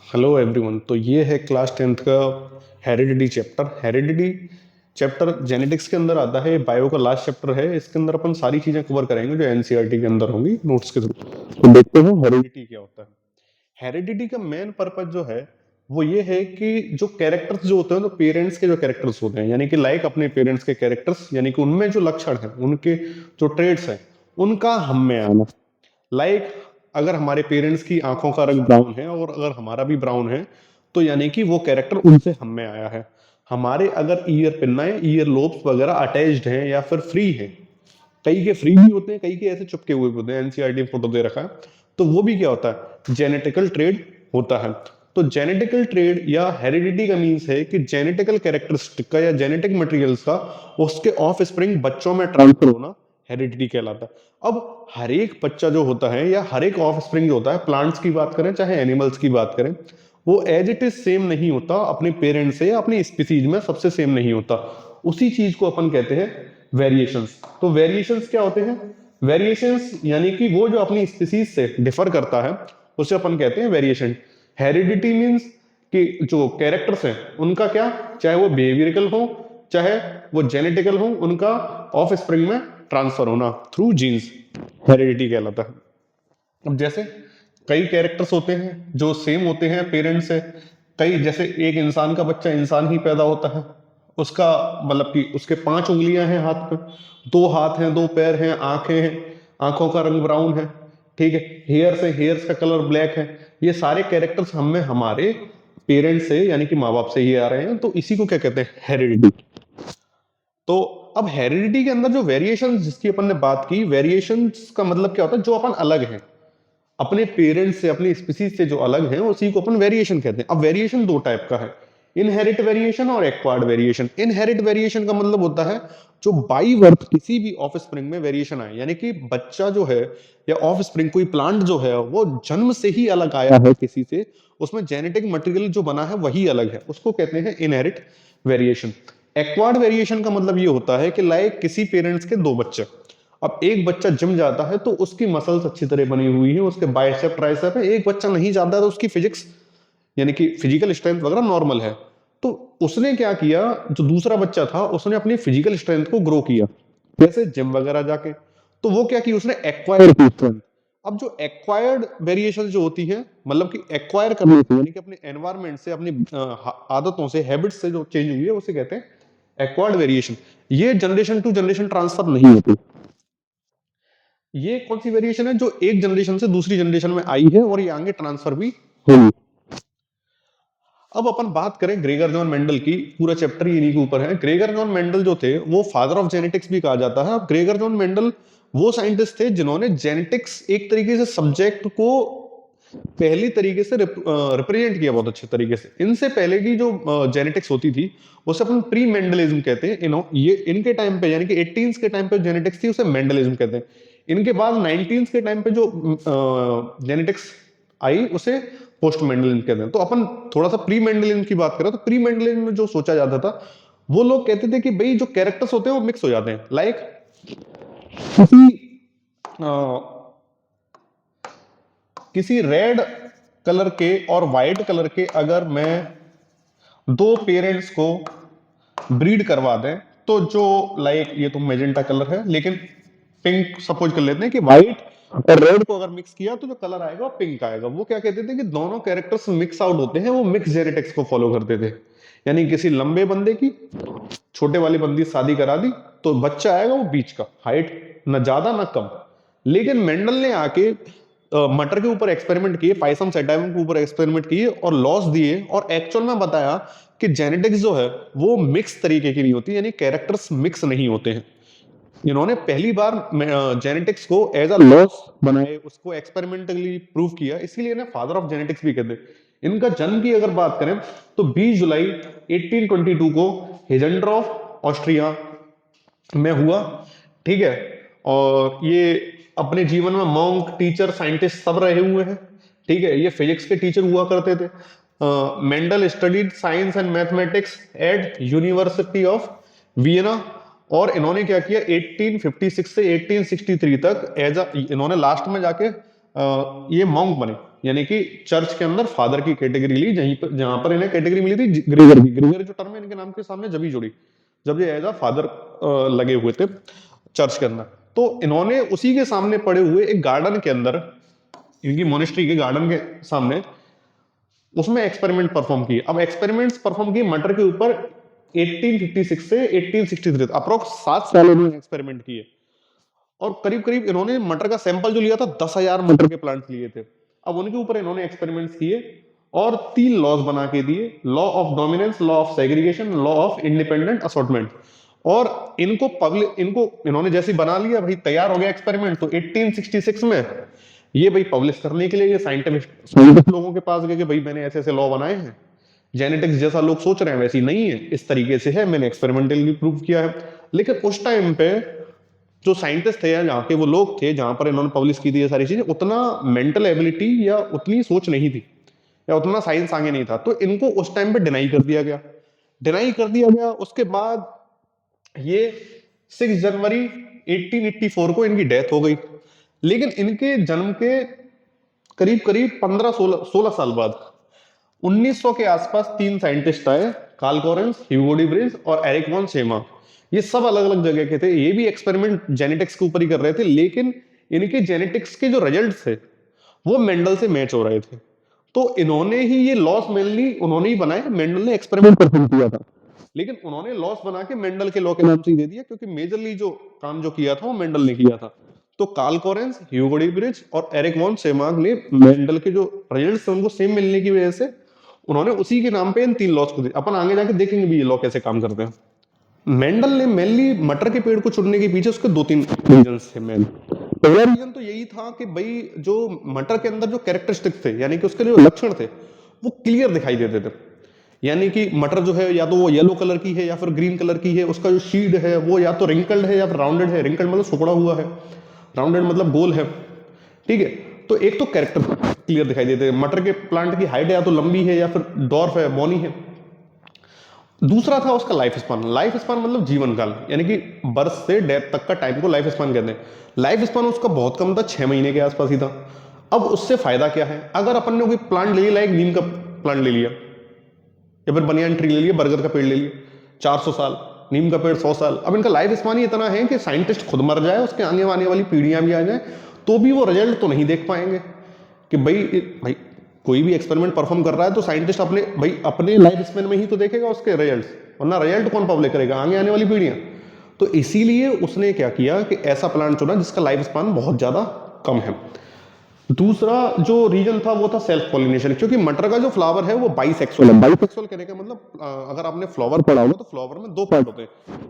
Hello everyone. तो ये है क्लास 10th का heredity chapter. Heredity chapter genetics के अंदर आता है, बायो का लास्ट चैप्टर है। इसके अंदर अपन सारी चीजें कवर करेंगे जो एनसीईआरटी के अंदर होंगी नोट्स के थ्रू। तो देखते हैं हेरिडिटी क्या होता है। हेरिडिटी का मेन पर्पज जो है वो ये है कि जो कैरेक्टर्स जो होते हैं, तो पेरेंट्स के जो कैरेक्टर्स होते हैं, यानी कि लाइक अपने पेरेंट्स के कैरेक्टर्स, यानी कि उनमें जो लक्षण है, उनके जो ट्रेड्स हैं, उनका हम में आना। लाइक अगर हमारे पेरेंट्स की आंखों का रंग ब्राउन है और अगर हमारा भी ब्राउन है, तो यानी कि वो कैरेक्टर उनसे हम में आया है। हमारे अगर ईयर पिन्नाएं, ईयर लोब्स वगैरह अटैच्ड हैं या फिर फ्री है, कई के फ्री भी होते हैं, कई के ऐसे चिपके हुए भी होते हैं। एनसीईआरटी में फोटो दे रखा है। तो वो भी क्या होता है, जेनेटिकल ट्रेड होता है। तो जेनेटिकल ट्रेड या हेरिडिटी का मीन्स है कि जेनेटिकल कैरेक्टरिस्टिक का या जेनेटिक मटेरियल्स का उसके ऑफ स्प्रिंग बच्चों में ट्रांसफर होना हेरिडिटी कहलाता है। अब हर एक बच्चा जो होता है या हर एक ऑफ स्प्रिंग जो होता है, प्लांट्स की बात करें चाहे एनिमल्स की बात करें, वो एज इट इज सेम नहीं होता अपने पेरेंट्स से या अपनी स्पीसीज में सबसे सेम नहीं होता। उसी चीज को अपन कहते हैं वेरिएशंस। तो वेरिएशंस क्या होते हैं? वेरिएशंस यानी कि वो जो अपनी स्पीसीज से डिफर करता है, उसे अपन कहते हैं वेरिएशन। हेरिडिटी मींस कि जो कैरेक्टर्स हैं उनका क्या, चाहे वो बिहेवियरिकल हो चाहे वो जेनेटिकल हो, उनका ऑफ स्प्रिंग में ट्रांसफर होना थ्रू जीन्स हेरिडिटी कहलाता है। अब जैसे कई कैरेक्टर्स होते हैं जो सेम होते हैं पेरेंट्स से। कई जैसे एक इंसान का बच्चा इंसान ही पैदा होता है, उसका मतलब कि उसके 5 उंगलियां हैं हाथ पे, 2 हाथ हैं, 2 पैर हैं, आंखें हैं, आंखों का रंग ब्राउन है, ठीक है, हेयर्स है, हेयर्स का कलर ब्लैक है। ये सारे कैरेक्टर्स हमें हमारे पेरेंट्स से यानी कि माँ बाप से ही आ रहे हैं। तो इसी को क्या कहते हैं, हेरिडिटी। तो अब हेरिडिटी के अंदर जो वेरिएशन जिसकी अपन ने बात की, वेरिएशन का मतलब क्या होता है, जो अपन अलग हैं अपने पेरेंट्स से, अपनी स्पीसीज से जो अलग हैं, उसी को अपन वेरिएशन कहते हैं। अब वेरिएशन 2 टाइप का है, इनहेरिट वेरिएशन और एक्वायर्ड वेरिएशन। इनहेरिट वेरिएशन का मतलब होता है जो बाई बर्थ किसी भी ऑफ स्प्रिंग में वेरिएशन आए, यानी कि बच्चा जो है या ऑफ स्प्रिंग कोई प्लांट जो है वो जन्म से ही अलग आया है किसी से, उसमें जेनेटिक मटेरियल जो बना है वही अलग है, उसको कहते हैं इनहेरिट वेरिएशन। एक्वायर्ड वेरिएशन का मतलब ये होता है कि लाइक किसी पेरेंट्स के 2 बच्चे, अब एक बच्चा जिम जाता है तो उसकी मसल्स अच्छी तरह बनी हुई है, उसके बाइसेप ट्राइसेप है। एक बच्चा नहीं जाता है तो उसकी फिजिक्स यानी कि फिजिकल स्ट्रेंथ वगैरह नॉर्मल है। तो उसने क्या किया, जो दूसरा बच्चा था उसने अपनी फिजिकल स्ट्रेंथ को ग्रो किया, कैसे, जिम वगैरह जाके। तो वो क्या किया, उसने एक्वायर की स्ट्रेंथ। अब जो एक्वायर्ड वेरिएशन जो होती है, मतलब कि एक्वायर करने से यानी कि अपने एनवायरमेंट से, अपनी आदतों से, हैबिट्स से जो चेंज हुई है, उसे कहते हैं एक्वायर्ड वेरिएशन। ये जनरेशन टू जनरेशन ट्रांसफर नहीं होती। ये कौन सी वेरिएशन है जो एक जनरेशन से दूसरी जनरेशन में आई है और ये आगे ट्रांसफर भी होगी। अब अपन बात करें ग्रेगर जॉन मेंडल की, पूरा चैप्टर ही इन्हीं के ऊपर है। ग्रेगर जॉन मेंडल जो थे वो फादर ऑफ जेनेटिक्स भी कहा जाता है। अब ग्रेगर जॉन मेंडल वो साइंटिस्ट थे जिन्होंने जेनेटिक्स एक तरीके से सब्जेक्ट को पहली तरीके से रिप्रेजेंट किया बहुत अच्छे तरीके से। इनसे पहले की जो जेनेटिक्स होती थी उसे अपन प्री मेंडलिज्म कहते हैं। ये इनके टाइम पे यानी कि 18s के टाइम पे जेनेटिक्स थी उसे मेंडलिज्म कहते हैं। इनके बाद 19s के टाइम पे जो जेनेटिक्स आई उसे पोस्ट मेंडलिज्म कहते हैं। तो अपन थोड़ा सा प्री मेंडलिज्म की बात करें तो प्री मेंडलिज्म में जो सोचा जाता था, वो लोग कहते थे कि भाई जो कैरेक्टर्स होते हैं वो मिक्स हो जाते हैं। लाइक किसी किसी रेड कलर के और वाइट कलर के अगर मैं 2 पेरेंट्स को ब्रीड करवा दें, तो जो लाइक ये तो मेजेंटा कलर है लेकिन पिंक सपोज कर लेते हैं कि व्हाइट और रेड को अगर मिक्स किया तो जो कलर आएगा वो पिंक आएगा। वो क्या कहते थे कि दोनों कैरेक्टर्स मिक्स आउट होते हैं, वो मिक्स जेनेटिक्स को फॉलो करते थे। यानी किसी लंबे बंदे की छोटे वाली बंदी शादी करा दी तो बच्चा आएगा वो बीच का, हाइट न ज्यादा न कम। लेकिन मेंडल ने आके मटर के ऊपर एक्सपेरिमेंट किए, पाइसम सेटाइवम के ऊपर एक्सपेरिमेंट किए और लॉस दिए और एक्चुअल में बताया कि जेनेटिक्स जो है वो मिक्स तरीके की नहीं होती, यानी कैरेक्टर्स मिक्स नहीं होते हैं। इन्होंने पहली बार जेनेटिक्स को एज अ लॉस बनाए, उसको एक्सपेरिमेंटली प्रूव किया, इसीलिए इन्हें फादर ऑफ जेनेटिक्स भी कहते हैं। इनका जन्म की अगर बात करें तो 20 जुलाई 1822 को हेजेंड्रॉफ ऑस्ट्रिया में हुआ, ठीक है। और ये अपने जीवन में मॉन्क, टीचर, साइंटिस्ट सब रहे हुए हैं, ठीक है। ये फिजिक्स के टीचर हुआ करते थे। Mendel studied science and mathematics eight university of Vienna. और इन्होंने क्या किया, 1856 से 1863 तक एज अ, इन्होंने लास्ट में जाके ये मॉन्क बने, यानी कि चर्च के अंदर फादर की कैटेगरी ली, जहां पर इन्हें कैटेगरी मिली थी ग्रेगर की। ग्रेगर जो टर्म है इनके नाम के सामने जब ही जुड़ी जब ये एज अ फादर लगे हुए थे चर्च के अंदर। तो इन्होंने उसी के सामने पड़े हुए एक गार्डन के अंदर, इनकी मोनेस्ट्री के गार्डन के सामने, उसमें एक्सपेरिमेंट परफॉर्म किए। अब एक्सपेरिमेंट्स परफॉर्म किए मटर के ऊपर 1856 से 1863 अप्रोक्स 7 साल इन्होंने एक्सपेरिमेंट किए। और करीब करीब इन्होंने मटर का सैंपल जो लिया था 10,000 मटर के प्लांट लिए थे। अब उनके ऊपर इन्होंने एक्सपेरिमेंट्स किए और 3 लॉज बना के दिए, law of dominance, law of segregation, law of independent assortment. और इनको इन्होंने जैसे बना लिया भाई, तैयार हो गया एक्सपेरिमेंट। तो 1866 में ये भाई पब्लिश करने के लिए ये साइंटिस्ट लोगों के पास गए कि भाई मैंने ऐसे ऐसे लॉ बनाए हैं, जेनेटिक्स जैसा लोग सोच रहे हैं वैसी नहीं है, इस तरीके से है, मैंने एक्सपेरिमेंटली प्रूव किया है। लेकिन उस टाइम पे जो साइंटिस्ट थे या जहाँ के वो लोग थे जहां पर इन्होंने पब्लिश की थी ये सारी चीजें, उतना मेंटल एबिलिटी या उतनी सोच नहीं थी या उतना साइंस आगे नहीं था। तो इनको उस टाइम पे डिनाई कर दिया गया, डिनाई कर दिया गया। उसके बाद ये 6 जनवरी 1884 को इनकी डेथ हो गई। लेकिन इनके जन्म के करीब करीब 15-16 साल बाद 1900 के आसपास 3 साइंटिस्ट आए, कार्ल कोरेंस, ह्यूगो डी ब्रेज और एरिक वॉन शेमा। ये सब अलग अलग जगह के थे, ये भी एक्सपेरिमेंट जेनेटिक्स के ऊपर ही कर रहे थे। लेकिन इनके जेनेटिक्स के जो रिजल्ट थे वो मेंडल से मैच हो रहे थे। तो इन्होंने ही ये लॉस मेनली उन्होंने ही बनाए, मेंडल ने एक्सपेरिमेंट परफॉर्म किया था। लेकिन उन्होंने लॉस बना के मेंडल के लॉ के नाम से ही दे दिया, क्योंकि मेजरली जो काम जो किया था वो मेंडल ने किया था। तो Carl Correns, Hugo de Vries और एरिक वॉन शेमाग ने मेंडल के जो रिजल्ट्स थे उनको सेम मिलने की वजह से उन्होंने उसी के नाम पे इन 3 लॉस को दिया। अपन आगे जाके देखेंगे भी ये लॉ कैसे काम करते हैं। मेंडल ने मेनली मटर के पेड़ को चुनने के पीछे उसके 2-3 रीजंस थे मेन। पहला रीजन तो यही था कि भाई जो मटर के अंदर जो कैरेक्टरिस्टिक थे, यानी कि उसके जो लक्षण थे वो क्लियर दिखाई देते थे। यानी कि मटर जो है या तो वो येलो कलर की है या फिर ग्रीन कलर की है, उसका जो शीड है वो या तो रिंकल्ड है या फिर राउंडेड है। रिंकल्ड मतलब सुकड़ा हुआ है, राउंडेड मतलब गोल है, ठीक है। तो एक तो कैरेक्टर क्लियर दिखाई देते हैं। मटर के प्लांट की हाइट या तो लंबी है या फिर डॉर्फ है, बॉनी है। दूसरा था उसका लाइफ स्पान। लाइफ स्पान मतलब जीवन काल, यानी कि बर्थ से डेथ तक का टाइम को लाइफ स्पान कहते हैं। लाइफ स्पान उसका बहुत कम था, 6 महीने के आसपास ही था। अब उससे फायदा क्या है, अगर अपन ने कोई प्लांट ले लिया, एक नीम का प्लांट ले लिया या फिर बनियान ट्री ले लिया, बर्गर का पेड़ ले लिया, 400 साल, नीम का पेड़ 100 साल। अब इनका लाइफ स्पान ही इतना है कि साइंटिस्ट खुद मर जाए, उसके आने वाली पीढ़ियां भी आ जाए, तो भी वो रिजल्ट तो नहीं देख पाएंगे। कि भाई कोई भी एक्सपेरिमेंट परफॉर्म कर रहा है तो साइंटिस्ट अपने लाइफ स्पेन में ही तो देखेगा उसके रिजल्ट्स, वरना रिजल्ट कौन पब्लिक करेगा, आगे आने वाली पीढ़ियां। तो इसीलिए उसने क्या किया कि ऐसा प्लांट चुना जिसका लाइफ स्पान बहुत ज्यादा कम है। दूसरा जो रीजन था वो था सेल्फ पॉलिनेशन, क्योंकि मटर का जो फ्लावर है वो बाइसेक्सुअल है। बाइसेक्सुअल कहने का मतलब अगर आपने फ्लावर पढ़ा होगा तो फ्लावर में 2 पार्ट होते हैं,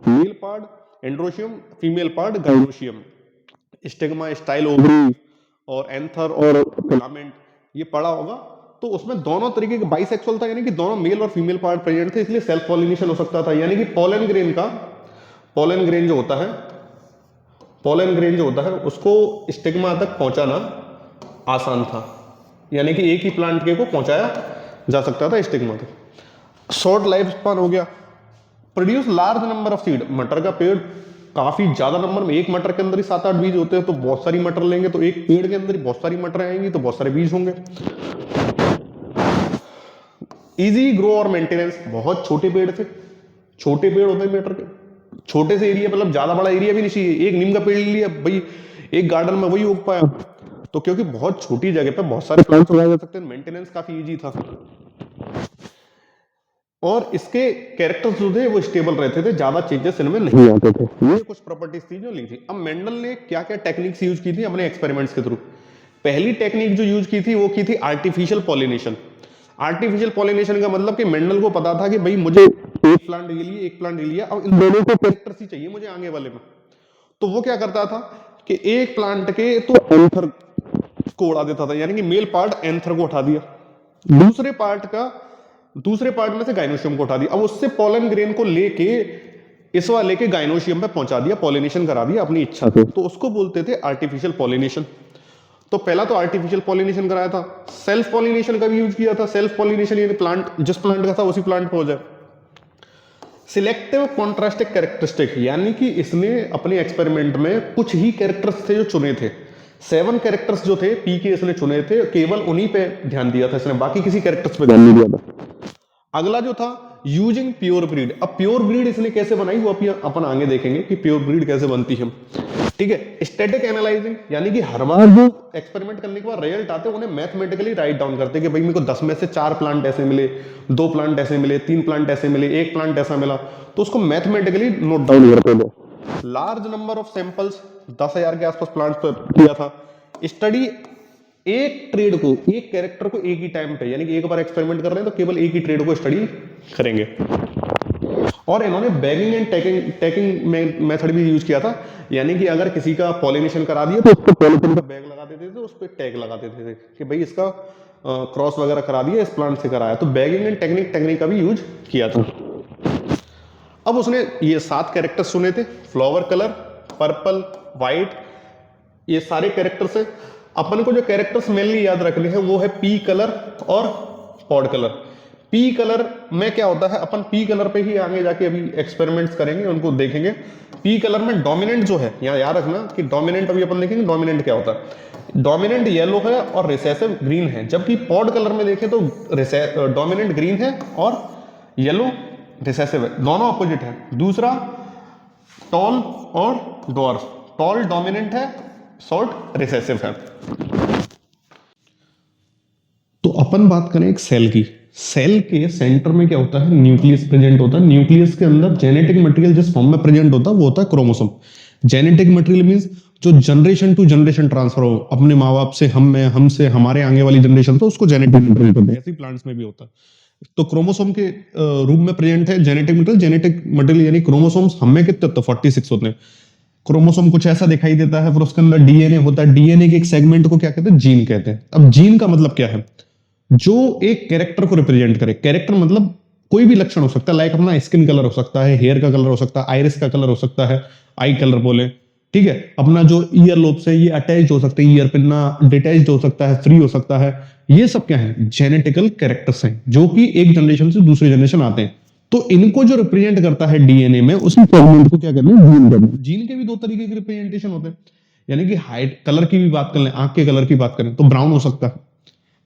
male part androecium, female part gynoecium. Stigma, style ovary और एंथर और फिलामेंट ये पढ़ा होगा। तो उसमें दोनों तरीके के बाइसेक्सुअल था, यानी कि दोनों मेल और फीमेल पार्ट प्रेजेंट थे, इसलिए सेल्फ पॉलिनेशन हो सकता था। यानी कि पोलन ग्रेन जो होता है उसको स्टिग्मा तक पहुंचाना आसान था, यानी कि एक ही प्लांट के को पहुंचाया जा सकता था स्टिग्मा तक। शॉर्ट लाइफ स्पान हो गया। Produce large number of seed. मटर का पेड़ काफी ज्यादा नंबर में, एक मटर के अंदर ही 7-8 बीज होते हैं, तो बहुत सारी मटर लेंगे तो एक पेड़ के अंदर ही बहुत सारी मटर आएंगी तो बहुत सारे बीज होंगे। इजी ग्रो और मेंटेनेंस। बहुत छोटे पेड़ थे, छोटे पेड़ होते हैं मटर के, छोटे से एरिया, मतलब ज्यादा बड़ा एरिया भी नहीं चाहिए। एक नीम का पेड़ ले लिया भाई, एक गार्डन में वही उग पाया। तो क्योंकि बहुत छोटी जगह पे बहुत सारे प्लांट्स उगाए जा सकते हैं, मेंटेनेंस काफी इजी था। और इसके कैरेक्टर्स जो थे वो स्टेबल रहते थे, ज्यादा चेंजेस इनमें नहीं आते थे। ये कुछ प्रॉपर्टीज थी जो लिखी थी। अब मेंडल ने क्या क्या टेक्निक्स यूज की थी अपने एक्सपेरिमेंट्स के थ्रू। पहली टेक्निक जो यूज की थी वो की थी आर्टिफिशियल पॉलिनेशन। आर्टिफिशियल पॉलिनेशन का मतलब कि मेंडल को पता था कि भाई मुझे एक प्लांट ये लिए, एक प्लांट ये लिया, अब इन दोनों को कैरेक्टर्स ही चाहिए मुझे आगे वाले में। तो वो क्या करता था कि एक प्लांट के तो एंथर को उड़ा देता था, यानी कि मेल पार्ट एंथर को उठा दिया, दूसरे पार्ट में से गाइनोशियम को उठा दिया। अब उससे पोलन ग्रेन को लेके इस वाले के गाइनोशियम पे पहुंचा दिया, पॉलिनेशन करा दिया अपनी इच्छा से, तो उसको बोलते थे आर्टिफिशियल पॉलिनेशन। तो पहला तो आर्टिफिशियल पॉलिनेशन कराया था। सेल्फ पॉलिनेशन का भी यूज किया था। सेल्फ पॉलिनेशन यानी प्लांट जिस प्लांट का था उसी प्लांट पे हो जाए। सिलेक्टिव कॉन्ट्रास्टिक कैरेक्टरिस्टिक, यानी कि इसने अपने एक्सपेरिमेंट में कुछ ही कैरेक्टर्स थे जो चुने थे, 7 कैरेक्टर्स जो थे पी के इसने चुने थे, केवल उन्हीं पे ध्यान दिया था इसने, बाकी किसी कैरेक्टर्स पे ध्यान नहीं दिया था। अगला जो था यूजिंग प्योर ब्रीड। अब प्योर ब्रीड इसने कैसे बनाई वो अपन आगे देखेंगे कि प्योर ब्रीड कैसे बनती है। ठीक है, स्टैटिक एनालाइजिंग, यानी कि हर बार जो एक्सपेरिमेंट करने के बाद रिजल्ट आते हैं उन्हें मैथमेटिकली राइट डाउन करते हैं कि भाई मेरे को 10 में से 4 प्लांट ऐसे मिले, 2 प्लांट ऐसे मिले, 3 प्लांट ऐसे मिले, 1 प्लांट ऐसा मिला, तो उसको मैथमेटिकली नोट डाउन करते हैं। लार्ज नंबर ऑफ सैंपल्स, 10,000 के आसपास प्लांट्स पर किया था। स्टडी एक ट्रेड को, एक कैरेक्टर को एक ही टाइम पे, यानी कि एक बार एक्सपेरिमेंट कर रहे हैं तो केवल एक ही ट्रेड को स्टडी करेंगे। और इन्होंने बैगिंग एंड टैगिंग मेथड भी यूज किया था, यानी कि अगर किसी का पॉलिनेशन करा दिया तो उसको पॉलिथीन का बैग लगा देते थे, उस पर टैग लगा देते थे कि भाई इसका क्रॉस वगैरह करा दिया, इस प्लांट से कराया, तो बैगिंग एंड टेक्निक का भी यूज किया था। अब उसने ये 7 कैरेक्टर्स चुने थे, फ्लावर कलर, पर्पल, व्हाइट, ये सारे कैरेक्टर्स हैं। अपन को जो कैरेक्टर्स मेनली याद रखने हैं वो है पी कलर और पॉड कलर। पी कलर में क्या होता है, अपन पी कलर पे ही आगे जाके अभी एक्सपेरिमेंट्स करेंगे, उनको देखेंगे। पी कलर में डोमिनेंट जो है, यहाँ याद रखना कि डोमिनेंट अभी अपन देखेंगे डोमिनेंट क्या होता है। डोमिनेंट येलो है और रिसेसिव ग्रीन है, जबकि पॉड कलर में देखें तो डोमिनेंट ग्रीन है और येलो रिसेसिव है, दोनों अपोजिट है। दूसरा टॉल और डॉर्फ, टॉल डोमिनेंट है, शॉर्ट रिसेसिव है। तो अपन बात करें एक सेल की, सेल के सेंटर में क्या होता है, न्यूक्लियस प्रेजेंट होता है। न्यूक्लियस के अंदर जेनेटिक मटेरियल जिस फॉर्म में प्रेजेंट होता है वो होता है क्रोमोसोम। जेनेटिक मटेरियल मींस जो जनरेशन टू जनरेशन ट्रांसफर हो, अपने माँ बाप से हम में, हमसे हमारे आगे वाली जनरेशन, तो उसको जेनेटिक मटेरियल बोलते हैं। ऐसे ही प्लांट्स में भी होता है। तो क्रोमोसोम के रूप में प्रेजेंट है जेनेटिक मटेरियल। जेनेटिक मटेरियल यानी क्रोमोसोम्स हम में कितने, तो 46 होते हैं। क्रोमोसोम कुछ ऐसा दिखाई देता है, फिर उसके अंदर डीएनए होता है। डीएनए के एक सेगमेंट को क्या कहते हैं, जीन कहते हैं। अब जीन का मतलब क्या है, जो एक कैरेक्टर को रिप्रेजेंट करे। कैरेक्टर मतलब कोई भी लक्षण हो सकता है, लाइक अपना स्किन कलर हो सकता है, हेयर का कलर हो सकता है, आइरिस का कलर हो सकता है, आई कलर बोले, ठीक है। अपना जो ईयर लोब्स है ये अटैच्ड हो सकते हैं, ईयर पिन्ना डिटैच्ड हो सकता है, फ्री हो सकता है। ये सब क्या है, जेनेटिकल कैरेक्टर्स हैं जो कि एक जनरेशन से दूसरी जनरेशन आते हैं। तो इनको जो रिप्रेजेंट करता है डीएनए में, उसी सेगमेंट को क्या कहते हैं, जीन कहते हैं। जीन के भी 2 तरीके के रिप्रेजेंटेशन होते हैं, यानी कि हाइट कलर की भी बात कर लें, आंख के कलर की बात करें तो ब्राउन हो सकता है,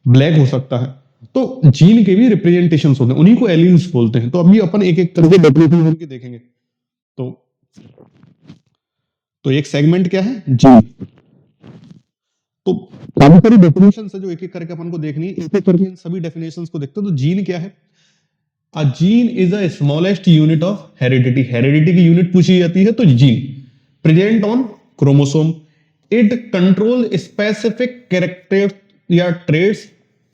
ब्लैक हो सकता है। तो जीन के भी रिप्रेजेंटेशन होते हैं, उन्हीं को एलील्स बोलते हैं। तो अभी अपन एक एक करके डेफिनेशन करके देखेंगे। तो एक सेगमेंट क्या है, जीन। तो काफी सारी डेफिनेशन है जो एक एक करके अपन को देखनी है, एक एक करके इन सभी डेफिनेशंस को देखते हैं। तो जीन क्या है, a gene is the smallest unit of heredity. Heredity की यूनिट पूछी जाती है तो gene, present on chromosome. It control specific characters या ट्रेड्स,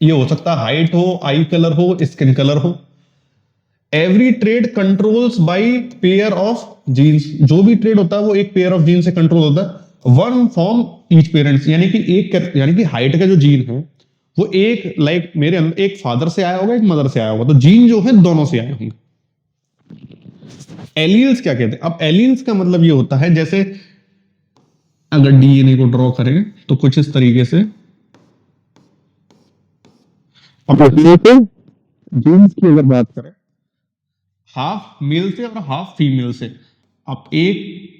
ये हो सकता है हाइट हो, आई कलर हो, स्किन कलर हो। Every trait controls by pair of genes, जो भी ट्रेड होता है वो एक पेयर ऑफ जीन से कंट्रोल होता है। वन फ्रॉम ईच पेरेंट्स, यानी कि हाइट का जो जीन है वो एक, लाइक मेरे अंदर एक फादर से आया होगा, एक मदर से आया होगा, तो जीन जो है दोनों से आए होंगे। एलील्स क्या कहते हैं, अब एलील्स का मतलब ये होता है, जैसे अगर डीएनए को ड्रॉ करें तो कुछ इस तरीके से, अब जीन्स की अगर बात करें, हाफ मेल से और हाफ फीमेल से, अब एक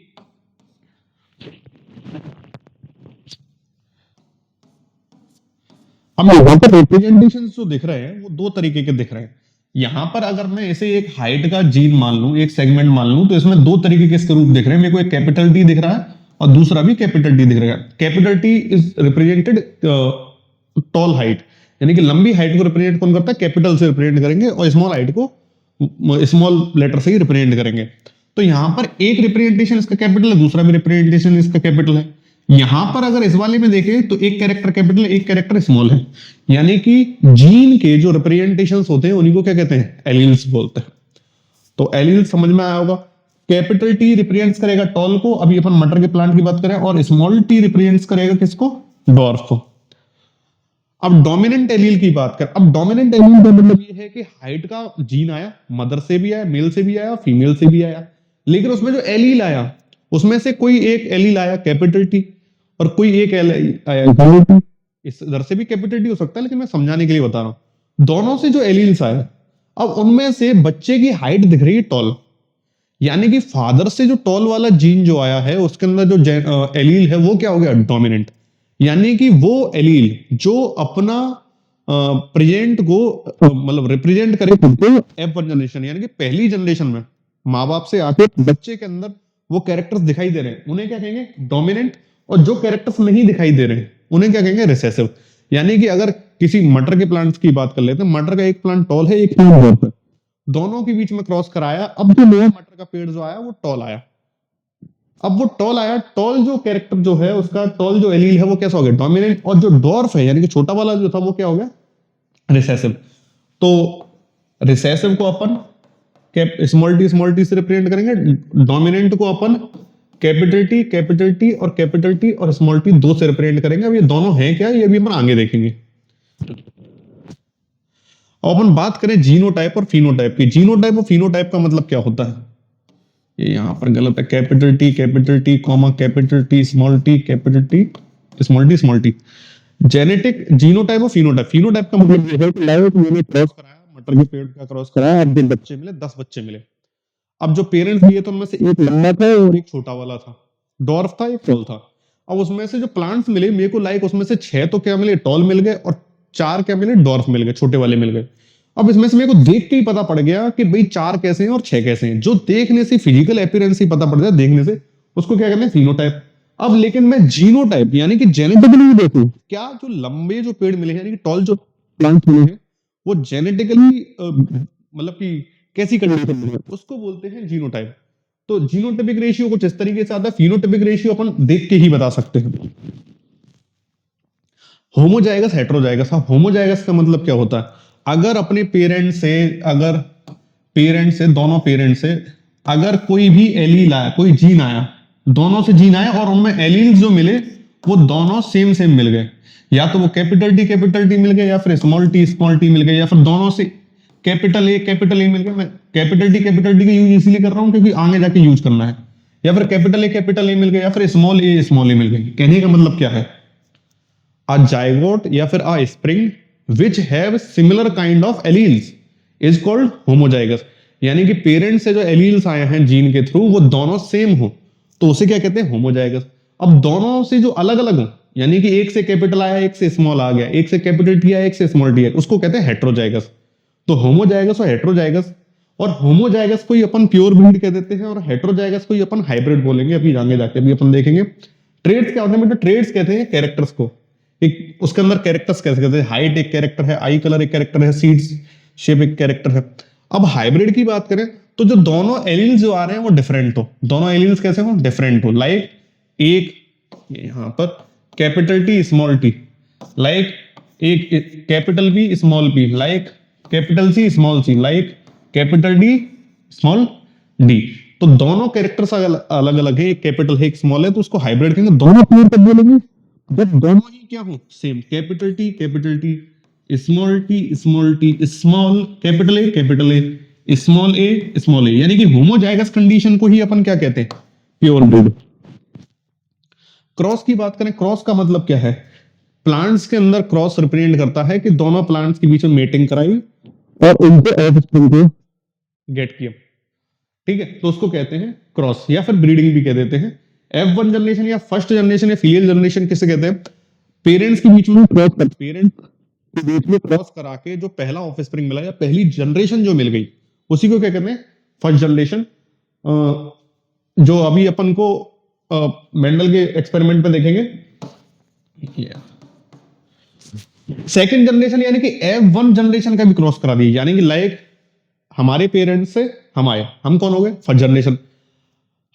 हम यहां पर रिप्रेजेंटेशन जो दिख रहे हैं वो 2 तरीके के दिख रहे हैं। यहां पर अगर मैं इसे एक हाइट का जीन मान लूं, एक सेगमेंट मान लूं, तो इसमें 2 तरीके के इसके रूप दिख रहे हैं। मेरे को एक कैपिटल टी दिख रहा है और दूसरा भी कैपिटल टी दिख रहा है। Capital T is represented tall height, यानी कि लंबी हाइट को रिप्रेजेंट कौन करता है, कैपिटल से रिप्रेजेंट करेंगे, और स्मॉल हाइट को स्मॉल लेटर से ही रिप्रेजेंट करेंगे। तो यहां पर एक रिप्रेजेंटेशन इसका कैपिटल है, दूसरा भी रिप्रेजेंटेशन इसका कैपिटल है। यहां पर अगर इस वाले में देखें तो एक कैरेक्टर कैपिटल है, एक कैरेक्टर स्मॉल है, यानी कि जीन के जो रिप्रेजेंटेशंस होते हैं उन्हीं को क्या कहते हैं, एलील्स बोलते हैं। तो एलील्स समझ में आया होगा। कैपिटल टी रिप्रेजेंट्स करेगा टॉल को, अभी अपन मटर के प्लांट की बात करें, और स्मॉल टी रिप्रेजेंट्स करेगा किसको, डॉर्फ को। अब डोमिनेंट एलील की बात कर, अब डोमिनेंट एलील का मतलब ये है कि हाइट का जीन आया, मदर से भी आया, मेल से भी आया, फीमेल से भी आया, लेकिन उसमें जो एलील आया उसमें से कोई एक एलील आया कैपिटल टी और कोई एक एलील आया स्मॉल टी। इस इधर से भी कैपिटल टी हो सकता है, लेकिन मैं समझाने के लिए बता रहा हूं। दोनों से जो एलील्स आए, अब उनमें से बच्चे की हाइट दिख रही है टॉल, यानी कि फादर से जो टॉल वाला जीन जो आया है उसके अंदर जो एलील है वो क्या हो गया, डोमिनेंट। यानी कि वो एलील जो अपना प्रेजेंट को मतलब रिप्रेजेंट करे खुद को F1 जनरेशन, यानी कि पहली जनरेशन में माँ बाप से आके बच्चे के अंदर वो कैरेक्टर्स दिखाई दे रहे हैं, उन्हें क्या कहेंगे, डोमिनेंट। और जो कैरेक्टर्स नहीं दिखाई दे रहे हैं उन्हें क्या कहेंगे, रिसेसिव। यानी कि अगर किसी मटर के प्लांट्स की बात कर लेते हैं, मटर का एक प्लांट टॉल है, एक प्लांट डॉर्फ है, दोनों के बीच में क्रॉस कराया, अब जो नया मटर का पेड़ जो आया वो टॉल आया। अब वो टॉल आया, टॉल जो कैरेक्टर जो है उसका, टॉल जो एलील है वो कैसा हो गया, डोमिनेंट। और जो डॉर्फ है यानी कि छोटा वाला जो था वो क्या हो गया, रिसेसिव। तो रिसेसिव को अपन स्मॉल टी से रिप्रेजेंट करेंगे, डोमिनेंट को अपन कैपिटल टी और स्मॉल टी दो से रिप्रेजेंट करेंगे। अब ये दोनों हैं क्या, ये भी अपन आगे देखेंगे। अब अपन बात करें जीनोटाइप और फिनोटाइप की। जीनोटाइप और फिनोटाइप का मतलब क्या होता है, ये यहां पर गलत है, capital T comma capital T small T capital T small T. Genetic genotype और फिनोटाइप। फिनोटाइप का मतलब ये है कि लाइक मैंने क्रॉस कराया, मटर के पेड़ का क्रॉस कराया, अब 10 बच्चे मिले, 10 बच्चे मिले। अब जो पेरेंट्स दिए तो उनमें से एक लंबा था और एक छोटा वाला था, डॉर्फ था, एक टॉल था। अब उसमें से जो प्लांट्स मिले मेरे को, लाइक उसमें से 6 तो क्या मिले, टॉल मिल गए, और 4 क्या मिले, डॉर्फ मिल गए, छोटे वाले मिल गए। अब इसमें से मेरे को देख के ही पता पड़ गया कि भाई 4 कैसे हैं और 6 कैसे हैं। जो देखने से फिजिकल अपीयरेंस ही पता पड़ जाए देखने से, उसको क्या कहते हैं, फिनोटाइप। अब लेकिन मैं जीनोटाइप यानी कि जेनेटिकली देखूं, क्या जो लंबे जो पेड़ मिले हैं यानी कि टॉल जो प्लांट मिले हैं वो जेनेटिकली मतलब कि कैसी कंडीशन में है, उसको बोलते हैं जीनोटाइप। तो जीनोटाइपिक रेशियो कुछ इस तरीके से आता है, फिनोटाइपिक रेशियो अपन देख के ही बता सकते हैं। Homozygous heterozygous. अब होमोजाइगस का मतलब क्या होता है, अगर अपने पेरेंट्स से, अगर पेरेंट्स से, दोनों पेरेंट्स से अगर कोई भी एलील आया, कोई जीन आया, दोनों से जीन आया और उनमें एलील्स जो मिले वो दोनों सेम सेम मिल गए, या तो वो कैपिटल टी मिल गए, या फिर स्मॉल टी मिल गए, या फिर दोनों से कैपिटल ए मिल गए। मैं कैपिटल टी का यूज इसलिए कर रहा हूं क्योंकि आगे जाके यूज करना है। या फिर कैपिटल ए मिल गए, या फिर स्मॉल ए मिल गए। कहने का मतलब क्या है, a zygote या फिर a spring which have similar kind of alleles is called homozygous। यानी कि पेरेंट्स से जो एलील्स आए हैं जीन के थ्रू वो दोनों सेम हो तो उसे क्या कहते हैं, होमोजाइगस। अब दोनों से जो अलग अलग हो, यानी कि एक से कैपिटल आया एक से स्मॉल आ गया, एक से कैपिटल टी आया एक से स्मॉल टी आया, उसको कहते हैं हेट्रोजाइगस। तो होमोजाइगस और हेट्रोजाइगस, और होमोजाइगस को ही अपन प्योर ब्रीड कह देते हैं और हेट्रोजाइगस को ही अपन हाइब्रिड बोलेंगे। अभी आगे जाके भी अपन देखेंगे। ट्रेड्स क्या होते हैं बेटा, ट्रेड्स कहते हैं कैरेक्टर्स को। एक उसके अंदर कैरेक्टर्स कैसे कहते हैं, हाइट एक कैरेक्टर है, आई कलर एक कैरेक्टर है, सीड्स शेप एक कैरेक्टर है। अब हाइब्रिड की बात करें तो जो दोनों एलील्स जो आ रहे हैं वो डिफरेंट हो, दोनों एलील्स कैसे हो, डिफरेंट हो। लाइक एक यहां पर capital T small T, like एक capital B small P, like capital C small C, like capital D small D. तो दोनों कैरेक्टर्स अलग अलग है, एक कैपिटल है एक स्मॉल है, तो उसको हाइब्रिड कहेंगे। दोनों प्योर कब बोलेंगे, जब दोनों ही क्या हो, same. Capital T small T small capital A small A, यानी कि होमोजाइगस कंडीशन को ही अपन क्या कहते हैं, प्योर ब्रीड। क्रॉस की बात करें, क्रॉस का मतलब क्या है, प्लांट्स के अंदर क्रॉस रिप्रेजेंट करता है कि दोनों प्लांट्स के बीच में मेटिंग कराई और उनके ऑफस्प्रिंग को गेट किया, ठीक है, तो उसको कहते हैं क्रॉस, या फिर ब्रीडिंग भी कह देते हैं। F1 जनरेशन या फर्स्ट जनरेशन या फीलियल जनरेशन किसे कहते हैं, पेरेंट्स के बीच में क्रॉस कर, पेरेंट्स के बीच में क्रॉस करा के जो पहला ऑफस्प्रिंग मिला या पहली जनरेशन जो मिल गई उसी को क्या कहते हैं, फर्स्ट जनरेशन। जो अभी अपन को मेंडल के एक्सपेरिमेंट में देखेंगे। सेकंड जनरेशन यानी कि F1 जनरेशन का भी क्रॉस करा दी, यानी कि लाइक हमारे पेरेंट्स से हम आए, हम कौन हो गए, फर्स्ट जनरेशन।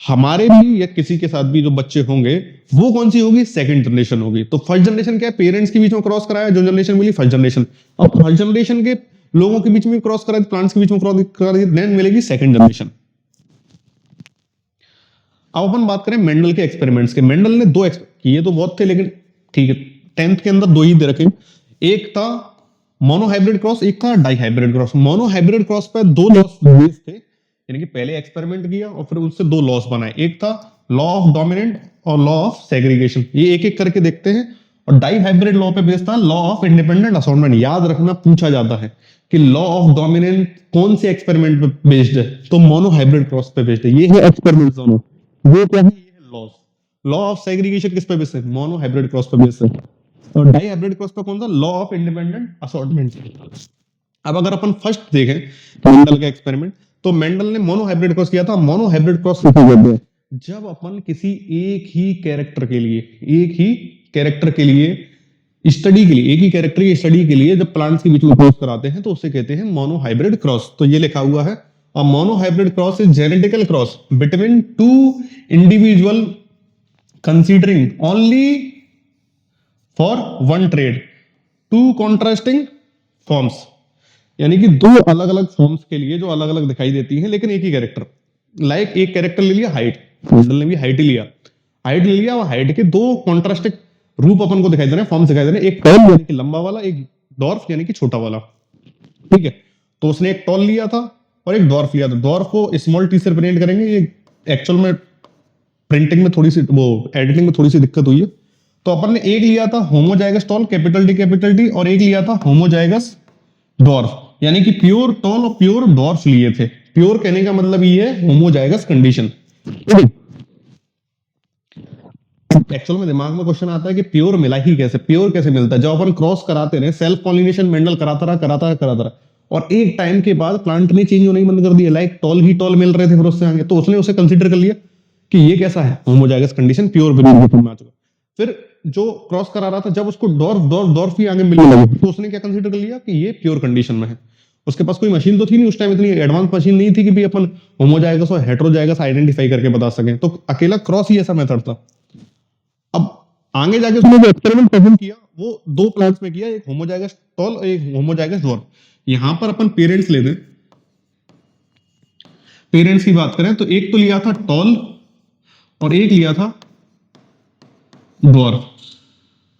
हमारे भी या किसी के साथ भी जो बच्चे होंगे वो कौन सी होगी, सेकंड जनरेशन होगी। तो फर्स्ट जनरेशन क्या है, पेरेंट्स के बीच में क्रॉस कराया, जो जनरेशन मिली फर्स्ट जनरेशन। अब फर्स्ट जनरेशन के लोगों के बीच में क्रॉस करा, प्लांट्स के बीच में क्रॉस करा, देन मिलेगी सेकंड जनरेशन। अब अपन बात करें मेंडल के एक्सपेरिमेंट्स के। मेंडल ने दो किए तो बहुत थे, लेकिन ठीक है 10th के अंदर दो ही दे रखे। एक था मोनोहाइब्रिड क्रॉस, एक था डाइहाइब्रिड क्रॉस। मोनोहाइब्रिड क्रॉस पर दो लॉस थे, यानी कि पहले एक्सपेरिमेंट किया और फिर उससे दो लॉस बनाए। एक था लॉ ऑफ डोमिनेंट और लॉ ऑफ सेग्रीगेशन, ये एक एक करके देखते हैं। और डाइहाइब्रिड लॉ पे बेस्ड था लॉ ऑफ इंडिपेंडेंट असाइनमेंट। याद रखना, पूछा जाता है कि लॉ ऑफ डोमिनेंट कौन से एक्सपेरिमेंट पे बेस्ड है, तो मोनोहाइब्रिड क्रॉस पे बेस्ड है। ये है एक्सपेरिमेंट दोनों, ये क्या है, ये है लॉस। लॉ ऑफ सेग्रीगेशन किस पे बेस है? मोनो हाइब्रिड क्रॉस पे बेस है। और डाई हाइब्रिड क्रॉस पे कौन सा? Law of independent assortment. अब अगर अपन फर्स्ट देखें मेंडल का एक्सपेरिमेंट, तो मेंडल ने मोनो हाइब्रिड क्रॉस किया था। मोनो हाइब्रिड क्रॉस किसे कहते हैं? जब अपन किसी एक ही कैरेक्टर के लिए स्टडी के लिए, एक ही कैरेक्टर की स्टडी के लिए जब प्लांट्स के बीच में क्रॉस कराते हैं तो उसे कहते हैं मोनो हाइब्रिड क्रॉस। तो ये लिखा हुआ है, a mono hybrid cross is genetical cross between two individual considering only for one trait, two contrasting forms, यानी कि दो अलग अलग फॉर्म्स के लिए जो अलग अलग दिखाई देती हैं लेकिन एक ही कैरेक्टर। लाइक एक कैरेक्टर ले लिया हाइट, मेंडल ने भी हाइट ही लिया, हाइट ले लिया और हाइट के दो कॉन्ट्रास्टिंग रूप अपन को दिखाई दे रहे हैं, फॉर्म्स दिखाई दे रहे हैं, एक टॉल यानी कि लंबा वाला, एक डॉर्फ यानी कि छोटा वाला। ठीक है, तो उसने एक टॉल लिया था और एक डॉर्फ लिया था। डॉर्फ को स्मॉल टी से प्रिंट करेंगे, ये एक्चुअल में प्रिंटिंग में थोड़ी सी, वो एडिटिंग में थोड़ी सी दिक्कत हुई है। तो अपन ने एक लिया था होमोजाइगस टॉल कैपिटल टी और एक लिया था होमोजाइगस डॉर्फ, यानी कि प्योर टॉल और प्योर डॉर्फ लिए थे। प्योर कहने का मतलब ये है होमोजाइगस कंडीशन। एक्चुअल में दिमाग में क्वेश्चन आता है कि प्योर मिला ही कैसे, प्योर कैसे मिलता है? जब अपन क्रॉस कराते रहे, सेल्फ पॉलिनेशन मेंडल कराता रहा और एक टाइम के बाद प्लांट ने चेंज होने बंद कर दिया, लाइक टॉल ही टॉल मिल रहे थे फिर उससे आगे, तो उसने उसे कंसीडर कर लिया कि ये कैसा है, होमोजाइगस कंडीशन, प्योर में आ चुका। फिर जो क्रॉस करा रहा था, जब उसको डॉर्फ ही आगे मिलने लगे तो उसने क्या कंसीडर कर लिया कि ये प्योर कंडीशन में है। उसके पास कोई मशीन तो थी नहीं उस टाइम, इतनी एडवांस मशीन नहीं थी कि भी अपन होमोजाइगस और हेटेरोजाइगस आइडेंटिफाई करके बता सकें, तो अकेला क्रॉस ही ऐसा मेथड था। अब आगे जाके उसने जो एक्सपेरिमेंट परफॉर्म किया वो दो प्लांट्स में किया, एक होमोजाइगस टॉल और एक होमोजाइगस डॉर्फ। यहां पर अपन पेरेंट्स ले दें, पेरेंट्स की बात करें तो एक तो लिया था टॉल और एक लिया था डॉर्फ।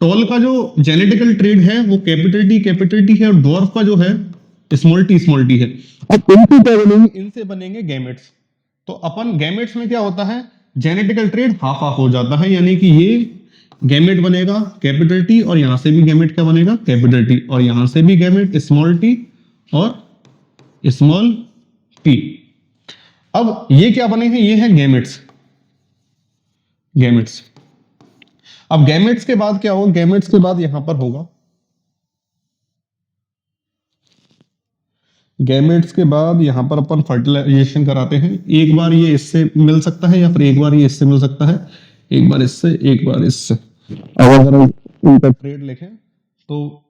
टॉल का जो जेनेटिकल ट्रेड है वो कैपिटल टी है और डॉर्फ का जो है स्मॉल टी है। अब इनसे क्या बनेंगे? इनसे बनेंगे गैमेट्स। तो अपन गैमेट्स में क्या होता है, जेनेटिकल ट्रेड हाफ हाफ हो जाता है, यानी कि ये गैमेट बनेगा कैपिटल टी और यहां से भी गैमेट क्या बनेगा, कैपिटल टी, और यहां से भी गैमेट स्मॉल टी और स्मॉल टी। अब ये क्या बने हैं, ये हैं गैमेट्स। अब गैमेट्स के बाद क्या होगा, गैमेट्स के बाद यहां पर होगा, गैमेट्स के बाद यहां पर अपन फर्टिलाइजेशन कराते हैं। एक बार ये इससे मिल सकता है या फिर एक बार ये इससे मिल सकता है, एक बार इससे एक बार इससे। अगर हम इनका ट्रेड लिखें तो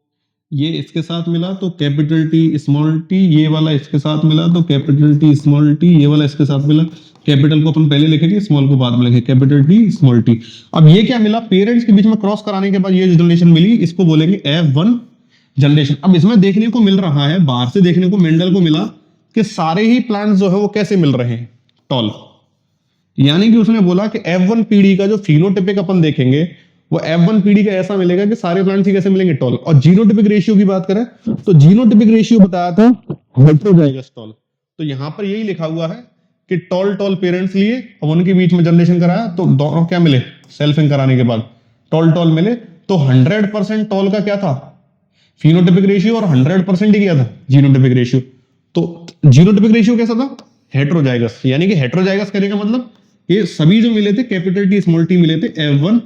ये इसके साथ मिला तो कैपिटल टी स्मॉल टी, ये वाला इसके साथ मिला तो कैपिटल टी स्मॉल टी, ये वाला इसके साथ मिला, कैपिटल को अपन पहले लिखेंगे, स्मॉल को बाद में लिखेंगे, कैपिटल टी स्मॉल टी। अब ये क्या मिला, पेरेंट्स के बीच में क्रॉस कराने के बाद ये जनरेशन मिली, इसको बोलेंगे F1 जनरेशन। अब इसमें देखने को मिल रहा है, बाहर से देखने को मेंडल को मिला कि सारे ही प्लांट्स जो है वो कैसे मिल रहे हैं, टॉल। यानी कि उसने बोला कि F1 पीढ़ी का जो फिनोटाइपिक अपन देखेंगे वो F1 पीढ़ी का ऐसा मिलेगा कि सारे प्लांट्स ही कैसे मिलेंगे, टॉल। और जीनोटाइपिक रेशियो की बात करें तो जीनोटाइपिक रेशियो बताया था हेटेरोजाइगस टॉल। तो यहां पर यही लिखा हुआ है कि टॉल पेरेंट्स लिए और उनके बीच में जनरेशन कराया तो दोनों क्या मिले, सेल्फिंग कराने के बाद टॉल मिले। तो 100% टॉल का क्या था, फिनोटाइपिक रेशियो, और 100% ही क्या था, जीनोटाइपिक रेशियो। तो जीनोटाइपिक रेशियो कैसा था, हेटेरोजाइगस। यानी कि हेटेरोजाइगस कहने का मतलब ये सभी जो मिले थे कैपिटल टी स्मॉल टी मिले थे F1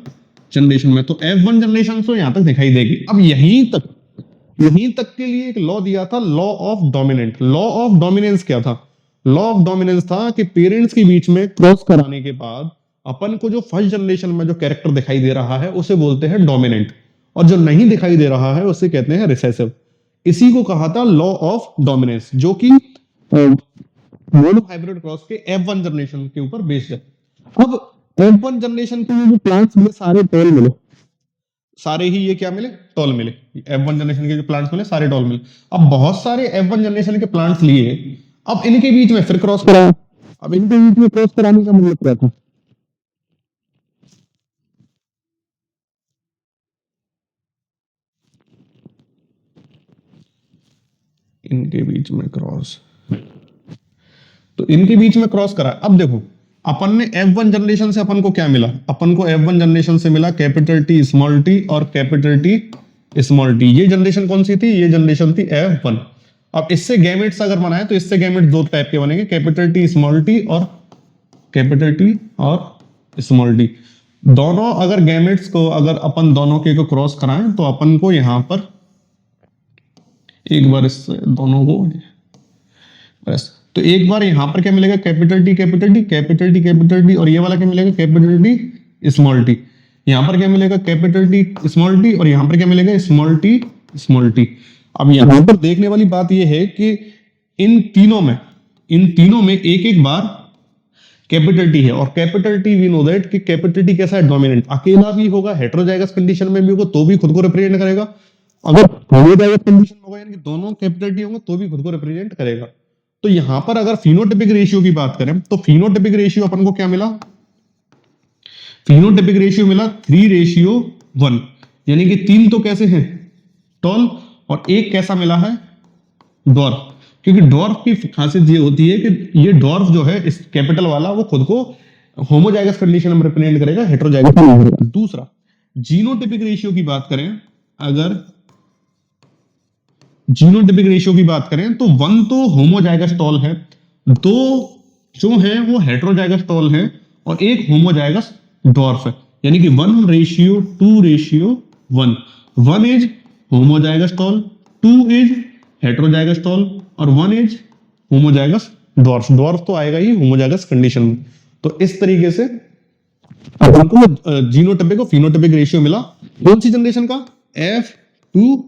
जनरेशन में। तो F1 जनरेशन तो यहां तक दिखाई देगी। अब यहीं तक के लिए एक लॉ दिया था, law of dominant. Law of dominance क्या था, लॉ ऑफ डोमिनेंस था कि पेरेंट्स के बीच में क्रॉस कराने के बाद अपन को जो फर्स्ट जनरेशन में जो कैरेक्टर दिखाई दे रहा है उसे बोलते हैं डोमिनेंट, और जो नहीं दिखाई दे रहा है उसे कहते हैं रिसेसिव। इसी को कहा था लॉ ऑफ डोमिनेंस, जो कि मोनो हाइब्रिड क्रॉस के F1 जनरेशन के ऊपर बेस्ड है। अब F1 जनरेशन के जो प्लांट्स मिले सारे टॉल मिले, सारे ही ये क्या मिले, टॉल मिले। F1 जनरेशन के जो प्लांट्स मिले सारे टॉल मिले। अब बहुत सारे F1 जनरेशन के प्लांट्स लिए, अब इनके बीच में फिर क्रॉस कराया। अब इनके बीच में क्रॉस कराने का मतलब क्या था, इनके बीच में क्रॉस, तो इनके बीच में क्रॉस करा। अब देखो अपन ने F1 जनरेशन से अपन को क्या मिला, अपन को F1 जनरेशन से मिला कैपिटल टी स्मॉल टी और कैपिटल टी स्मॉल टी। ये जनरेशन कौन सी थी, ये जनरेशन थी F1। अब इससे गैमेट्स अगर बनाए तो इससे गैमेट्स दो टाइप के बनेंगे, कैपिटल टी स्मॉल टी और कैपिटल टी और स्मॉल टी। दोनों अगर गैमेट्स को अगर अपन दोनों के को क्रॉस कराएं तो अपन को यहां पर एक बार इस दोनों को बस, तो एक बार यहां पर क्या मिलेगा, capital T capital T capital T capital T, और ये वाला क्या मिलेगा, कैपिटल टी स्मॉल टी। यहां पर क्या मिलेगा, कैपिटल टी स्मॉल टी, और यहां पर क्या मिलेगा, स्मॉल टी स्मॉल टी। अब यहां पर देखने वाली बात यह है कि इन तीनों में एक एक बार कैपिटल टी है, और capital T we know that कि कैपिटल टी कैसा है, डोमिनेंट, अकेला भी होगा, हेटेरोजाइगस कंडीशन में भी होगा तो भी खुद को रिप्रेजेंट करेगा, अगर होमोजाइगस कंडीशन में होगा यानी कि दोनों कैपिटल टी होंगे तो भी खुद को रिप्रेजेंट करेगा। तो यहां पर अगर फिनोटिपिक रेशियो की बात करें तो फिनोटिपिक रेशियो अपन को क्या मिला, फिनोटिपिक रेशियो मिला 3:1, यानी कि 3 तो कैसे हैं, टॉल, और एक कैसा मिला है, डॉर्फ। क्योंकि डॉर्फ की खासियत ये होती है कि ये डॉर्फ जो है इस कैपिटल वाला वो खुद को होमोजाइगस कंडीशन में रिप्रेजेंट करेगा, हेटेरोजाइगस नहीं करेगा। दूसरा, जीनोटिपिक रेशियो की बात करें, अगर जीनोटिपिक रेशियो की बात करें तो 1 तो होमोजाइगस टॉल है, 2 जो है वो हेटेरोजाइगस टॉल है, और एक होमोजाइगस डॉर्फ है, यानी कि 1:2:1। 1 is homozygous tall, 2 is heterozygous tall, और 1 इज होमोजाइगस डॉर्फ। डॉर्फ तो आएगा ही होमोजाइगस कंडीशन में। तो इस तरीके से अपन को जीनोटिपिक और फिनोटिपिक रेशियो मिला, कौन सी जनरेशन का, F2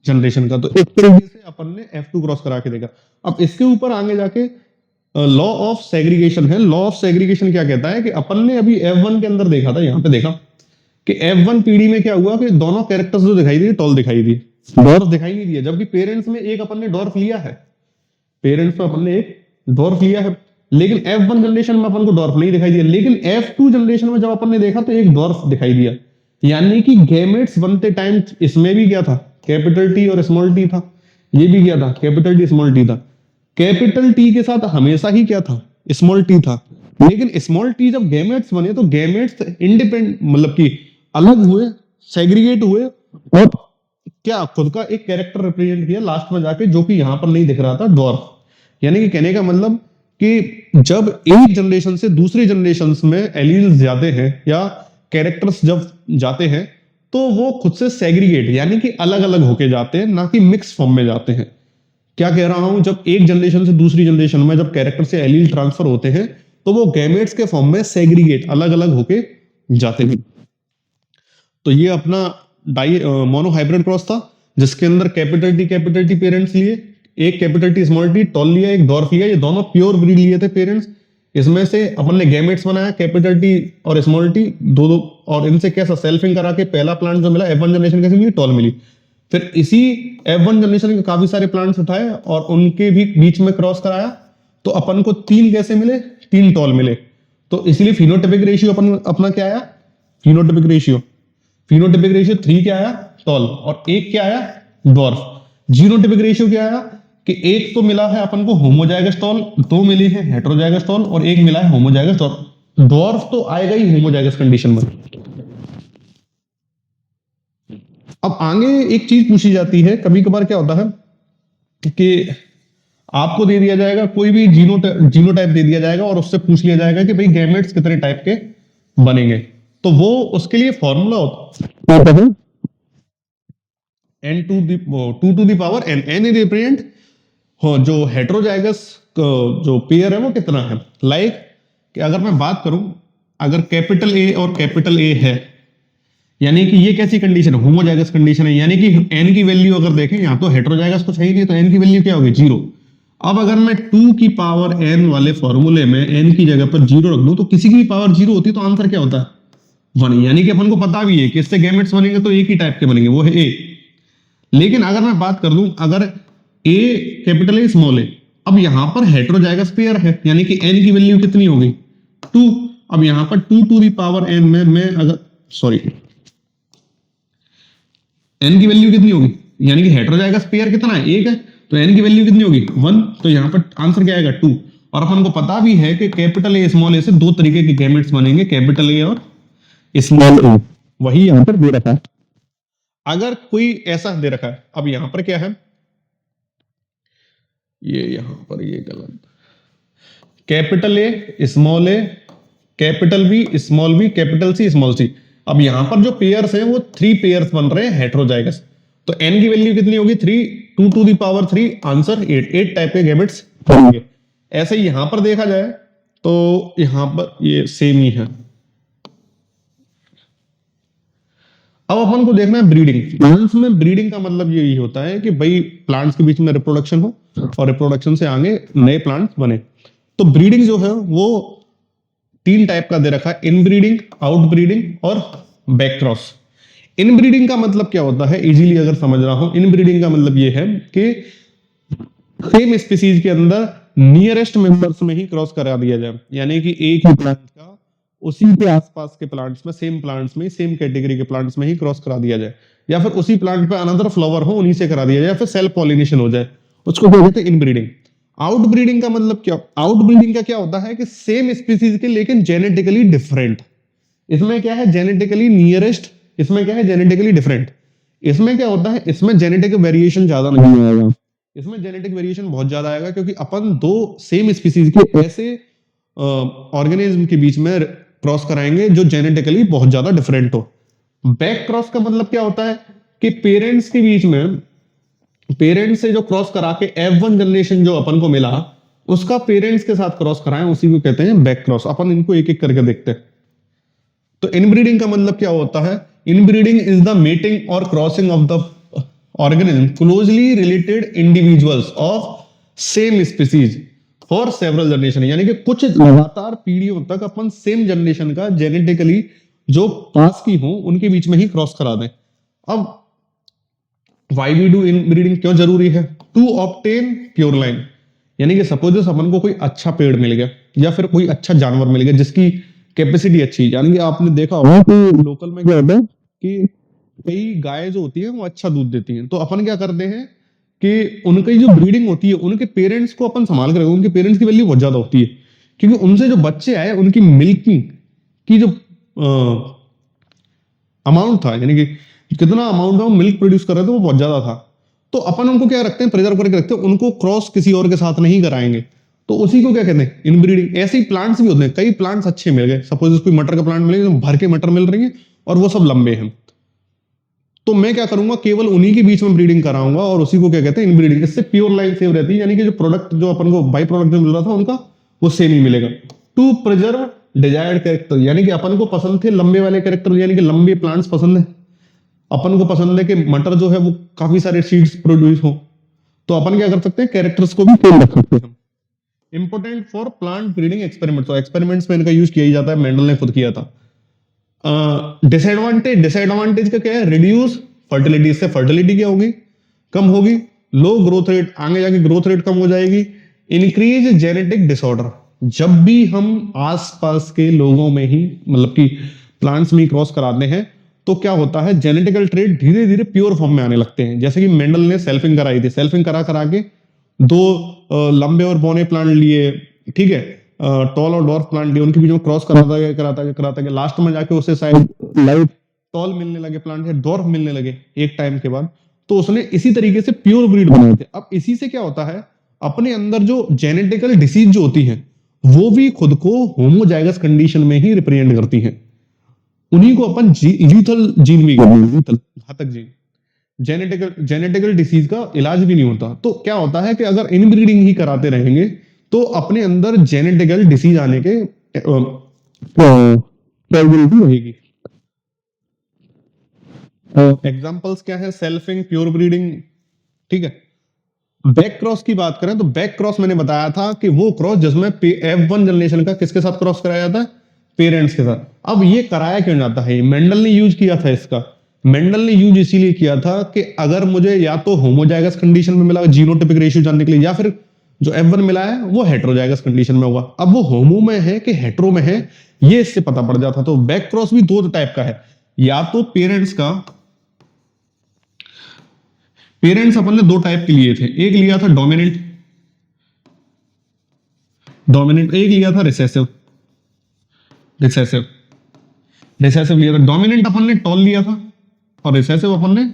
जनरेशन का। तो इस तरीके से अपन ने F2 क्रॉस करा के देखा। अब इसके ऊपर आगे जाके लॉ ऑफ सेग्रीगेशन है। लॉ ऑफ सेग्रीगेशन क्या कहता है कि अपन ने अभी F1 के अंदर देखा था, यहां पे देखा कि F1 पीढ़ी में क्या हुआ कि दोनों कैरेक्टर्स जो दिखाई दिए टॉल दिखाई दिए, डॉर्फ दिखाई नहीं दिया, जबकि पेरेंट्स में एक अपन ने डॉर्फ लिया है, पेरेंट्स में अपन ने एक डॉर्फ लिया है, लेकिन F1 जनरेशन में अपन को डॉर्फ नहीं दिखाई दिया। लेकिन F2 जनरेशन में जब अपन ने देखा तो एक डॉर्फ दिखाई दिया, यानी कि गैमेट्स बनते टाइम इसमें भी क्या था, कैपिटल टी और स्मॉल टी था, ये भी क्या था, कैपिटल टी स्मॉल टी था। कैपिटल टी के साथ हमेशा ही क्या था, स्मॉल टी था, लेकिन स्मॉल टी जब गैमेट्स बने तो गैमेट्स इंडिपेंडेंट मतलब कि अलग हुए, सेग्रीगेट हुए, और क्या खुद का एक कैरेक्टर रिप्रेजेंट किया लास्ट में जाके, जो कि यहां पर नहीं दिख रहा था, डॉर्फ। यानी कि कहने का मतलब कि जब एक जनरेशन से दूसरी जनरेशन में एलील्स जाते हैं या कैरेक्टर्स जब जाते हैं तो वो खुद से सेग्रीगेट यानी कि अलग अलग होके जाते हैं, ना कि मिक्स फॉर्म में जाते हैं। क्या कह रहा हूं, जब एक जनरेशन से दूसरी जनरेशन में जब कैरेक्टर से एलील ट्रांसफर होते हैं तो वो गैमेट्स के फॉर्म में सेग्रीगेट अलग अलग होके जाते हैं। तो ये अपना मोनो हाइब्रिड क्रॉस था, जिसके अंदर कैपिटल टी पेरेंट्स लिए, एक capital T small T tall लिया, एक डॉर्फ लिया, ये दोनों प्योर ब्रीड लिए थे पेरेंट्स। इसमें से अपन ने गैमेट्स बनाया कैपिटल टी और स्मॉल टी दो दो, और इनसे कैसा सेल्फिंग करा के पहला प्लांट जो मिला F1 जनरेशन कैसे मिली, टॉल मिली। फिर इसी F1 जनरेशन के काफी सारे प्लांट्स उठाए और उनके भी बीच में क्रॉस कराया, तो अपन को 3 कैसे मिले, 3 टॉल मिले। तो इसलिए फिनोटिपिक रेशियो अपन अपना क्या आया, फिनोटिपिक रेशियो 3 क्या आया, टॉल, और एक क्या आया, डॉर्फ। जीनोटिपिक रेशियो क्या आया कि एक तो मिला है अपन को होमोजाइगस टॉल, 2 मिली है हेटेरोजाइगस टॉल, और एक मिला है होमोजाइगस डॉर्फ। डॉर्फ तो आएगा ही होमोजाइगस कंडीशन में। अब आगे एक चीज पूछी जाती है, कभी कभार क्या होता है कि आपको दे दिया जाएगा कोई भी जीनोटाइप दे दिया जाएगा और उससे पूछ लिया जाएगा कि भाई गैमेट्स कितने टाइप के बनेंगे, तो वो उसके लिए फॉर्मूला होता है n to the power n is represent जो हेटेरोजाइगस जो पेयर है वो कितना है। लाइक कि अगर मैं बात करूं, अगर कैपिटल A और कैपिटल A है, यानी कि ये कैसी कंडीशन है, होमोजाइगस कंडीशन है, यानी कि n की वैल्यू अगर देखें, यहां तो हेटेरोजाइगस कुछ है ही नहीं, तो n की वैल्यू क्या होगी, 0। अब अगर मैं 2 की पावर n वाले फॉर्मूले में n की जगह पर 0 रख दूं तो किसी की भी पावर 0 होती तो आंसर क्या होता है, 1। यानी कि अपन को पता भी है कि इससे गैमेट्स बनेंगे तो एक ही टाइप के बनेंगे, वो है A। लेकिन अगर मैं बात कर दूं, अगर A capital A small a, अब यहां पर हेटेरोजाइगस पेयर है, यानी कि n की वैल्यू कितनी होगी, 2। अब यहां पर 2 टू दी पावर n में मैं अगर n की वैल्यू कितनी होगी, यानी कि हेटेरोजाइगस पेयर कितना है, 1 है, तो n की वैल्यू कितनी होगी, 1। तो यहां पर आंसर क्या आएगा, 2। और अपन को पता भी है कि कैपिटल A स्मॉल a से 2 तरीके के गैमेट्स बनेंगे, कैपिटल A और स्मॉल a, वही यहां पर दे रखा है। अगर कोई ऐसा दे रखा है, अब यहां पर क्या है, ये यहां पर ये गलत, capital A small a capital B, small B, capital C, small C. अब यहां पर जो पेयर्स हैं वो 3 पेयर्स बन रहे हैं हेटेरोजाइगस। तो n की वैल्यू कितनी होगी 3, 2 to the power 3, answer 8 type के गैमेट्स होंगे। ऐसे ही यहां पर देखा जाए तो यहां पर ये सेम ही है। अब अपन को देखना है ब्रीडिंग। प्लांट्स में ब्रीडिंग का मतलब यही होता है कि भाई प्लांट्स के बीच में रिप्रोडक्शन हो और रिप्रोडक्शन से आगे नए प्लांट्स बने। तो ब्रीडिंग जो है वो 3 टाइप का दे रखा है, इनब्रीडिंग, आउटब्रीडिंग और बैकक्रॉस। इनब्रीडिंग का मतलब क्या होता है, इजीली अगर समझ रहा हूं, इनब्रीडिंग का मतलब ये है कि सेम स्पीसीज के अंदर नियरेस्ट मेंबर्स में ही क्रॉस करा दिया जाए, यानी कि एक ही प्लांट का उसी के आसपास के प्लांट्स में, सेम प्लांट्स में, सेम कैटेगरी के प्लांट्स में ही क्रॉस करा दिया जाए, या फिर उसी प्लांट पे अनदर फ्लावर हो उन्हीं से करा दिया जाए, या फिर सेल्फ पॉलिनेशन हो जाए, उसको क्या कहते हैं इनब्रीडिंग। आउटब्रीडिंग का मतलब क्या, आउटब्रीडिंग का क्या होता है कि सेम स्पीसीज के लेकिन जेनेटिकली डिफरेंट। इसमें क्या है जेनेटिकली नियरेस्ट, इसमें क्या है जेनेटिकली डिफरेंट। इसमें क्या होता है, इसमें जेनेटिक वेरिएशन ज्यादा नहीं आएगा, इसमें जेनेटिक वेरिएशन बहुत ज्यादा आएगा, क्योंकि अपन दो सेम स्पीसीज के ऐसे ऑर्गेनिज्म के बीच में क्रॉस कराएंगे जो जेनेटिकली बहुत ज्यादा डिफरेंट हो। बैक क्रॉस का मतलब क्या होता है कि पेरेंट्स के बीच में, पेरेंट्स से जो क्रॉस करा के F1 जनरेशन जो अपन को मिला उसका पेरेंट्स के साथ क्रॉस कराएं, उसी को कहते हैं बैक क्रॉस। अपन इनको एक एक करके देखते हैं। तो इनब्रीडिंग का मतलब क्या होता है, इनब्रीडिंग इज द मेटिंग और crossing of the organism closely related individuals of same species for several generation, यानी कि कुछ लगातार पीढ़ियों तक अपन सेम जनरेशन का जेनेटिकली जो पास की हो उनके बीच में ही क्रॉस करा दें। अब वाई वी डू इनब्रीडिंग, क्यों जरूरी है, टू ऑब्टेन प्योर लाइन, यानी कि सपोज अपन को कोई अच्छा पेड़ मिल गया या फिर कोई अच्छा जानवर मिल गया जिसकी कैपेसिटी अच्छी, यानी कि आपने देखा होगा कि लोकल में क्या होता है कि कई गाय जो होती है वो अच्छा दूध देती हैं, तो अपन क्या करते हैं कि उनकी जो ब्रीडिंग होती है उनके पेरेंट्स को अपन संभाल कर रखें, उनके पेरेंट्स की वैल्यू बहुत ज्यादा होती है, क्योंकि उनसे जो बच्चे आए उनकी मिल्किंग की जो अमाउंट था, यानी कि कितना अमाउंट में मिल्क प्रोड्यूस कर रहे थे वो बहुत ज्यादा था। तो अपन उनको क्या रखते हैं, प्रिजर्व करके रखते हैं, उनको क्रॉस किसी और के साथ नहीं कराएंगे, तो उसी को क्या कहते हैं इनब्रीडिंग। ऐसे ही प्लांट्स भी होते हैं, कई प्लांट्स अच्छे मिल गए, सपोज कोई मटर का प्लांट मिल गया, भर के मटर मिल रही है और वो सब लंबे हैं, तो मैं क्या करूंगा केवल उन्हीं के बीच में ब्रीडिंग कराऊंगा और उसी को क्या कहते हैं इनब्रीडिंग। इससे प्योर लाइन सेव रहती है, यानी कि जो प्रोडक्ट जो अपन को बाई प्रोडक्ट जो मिल रहा था उनका वो सेम ही मिलेगा। टू प्रिजर्व डिजायर्ड कैरेक्टर, यानी कि अपन को पसंद थे लंबे वाले कैरेक्टर, यानी कि लंबे प्लांट्स पसंद है, अपन को पसंद है कि मटर जो है वो काफी सारे सीड्स प्रोड्यूस हो, तो अपन क्या कर सकते हैं कैरेक्टर्स को भी सेम रख सकते हैं। Important for plant breeding experiment, तो एक्सपेरिमेंट्स में इनका यूज किया ही जाता है, मेंडल ने खुद किया था। डिसएडवांटेज, डिसएडवांटेज का क्या है, रिड्यूस फर्टिलिटी, से फर्टिलिटी क्या होगी कम होगी, लो ग्रोथ रेट, आगे जाके ग्रोथ रेट कम हो जाएगी, इंक्रीज जेनेटिक डिसऑर्डर, जब भी हम आसपास के लोगों में ही मतलब कि प्लांट्स में क्रॉस कराते हैं तो क्या होता है जेनेटिकल ट्रेट धीरे धीरे प्योर फॉर्म में आने लगते हैं। जैसे कि मेंडल ने सेल्फिंग कराई थी, सेल्फिंग करा करा के दो लंबे और बौने प्लांट लिए, ठीक है, टॉल और डॉर्फ प्लांट लिए, उनके बीच में क्रॉस कराता गया, लास्ट में जाके उसे शायद लाइट टॉल मिलने लगे प्लांट है, डॉर्फ मिलने लगे एक टाइम के बाद, तो उसने इसी तरीके से प्योर ब्रीड बनाए थे। अब इसी से क्या होता है अपने अंदर जो जेनेटिकल डिसीज जो होती है वो भी खुद को होमोजाइगस कंडीशन में ही रिप्रेजेंट करती हैं, उन्हीं को अपन लीथल जीन भी कहते हैं, लीथल घातक जीन। जेनेटिकल डिसीज का इलाज भी नहीं होता, तो क्या होता है कि अगर इनब्रीडिंग ही कराते रहेंगे तो अपने अंदर जेनेटिकल डिसीज आने के प्रोबेबिलिटी रहेगी। एग्जांपल्स क्या है, सेल्फिंग, प्योर ब्रीडिंग, ठीक है। बैक क्रॉस की बात करें तो बैक क्रॉस मैंने बताया था कि वो क्रॉस जिसमें F1 जनरेशन का किसके साथ क्रॉस कराया जाता है, पेरेंट्स के साथ। अब ये कराया क्यों जाता है, मेंडल ने यूज किया था इसका, मेंडल ने यूज इसीलिए किया था कि अगर मुझे या तो होमोजाइगस कंडीशन में मिला जीनोटाइपिक रेशियो जानने के लिए, या फिर जो F1 मिला है वो हेटेरोजाइगस कंडीशन में होगा। अब वो होमो में है कि हेटेरो में है ये इससे पता पड़ जाता। तो बैक क्रॉस भी दो टाइप का है, या तो पेरेंट्स का, पेरेंट्स अपन ने दो टाइप के लिए थे, एक लिया था डोमिनेंट, एक लिया था रिसेसिव, रिसेसिव लिया था। डोमिनेंट अपन ने टॉल लिया था और रिसेसिव अपन ने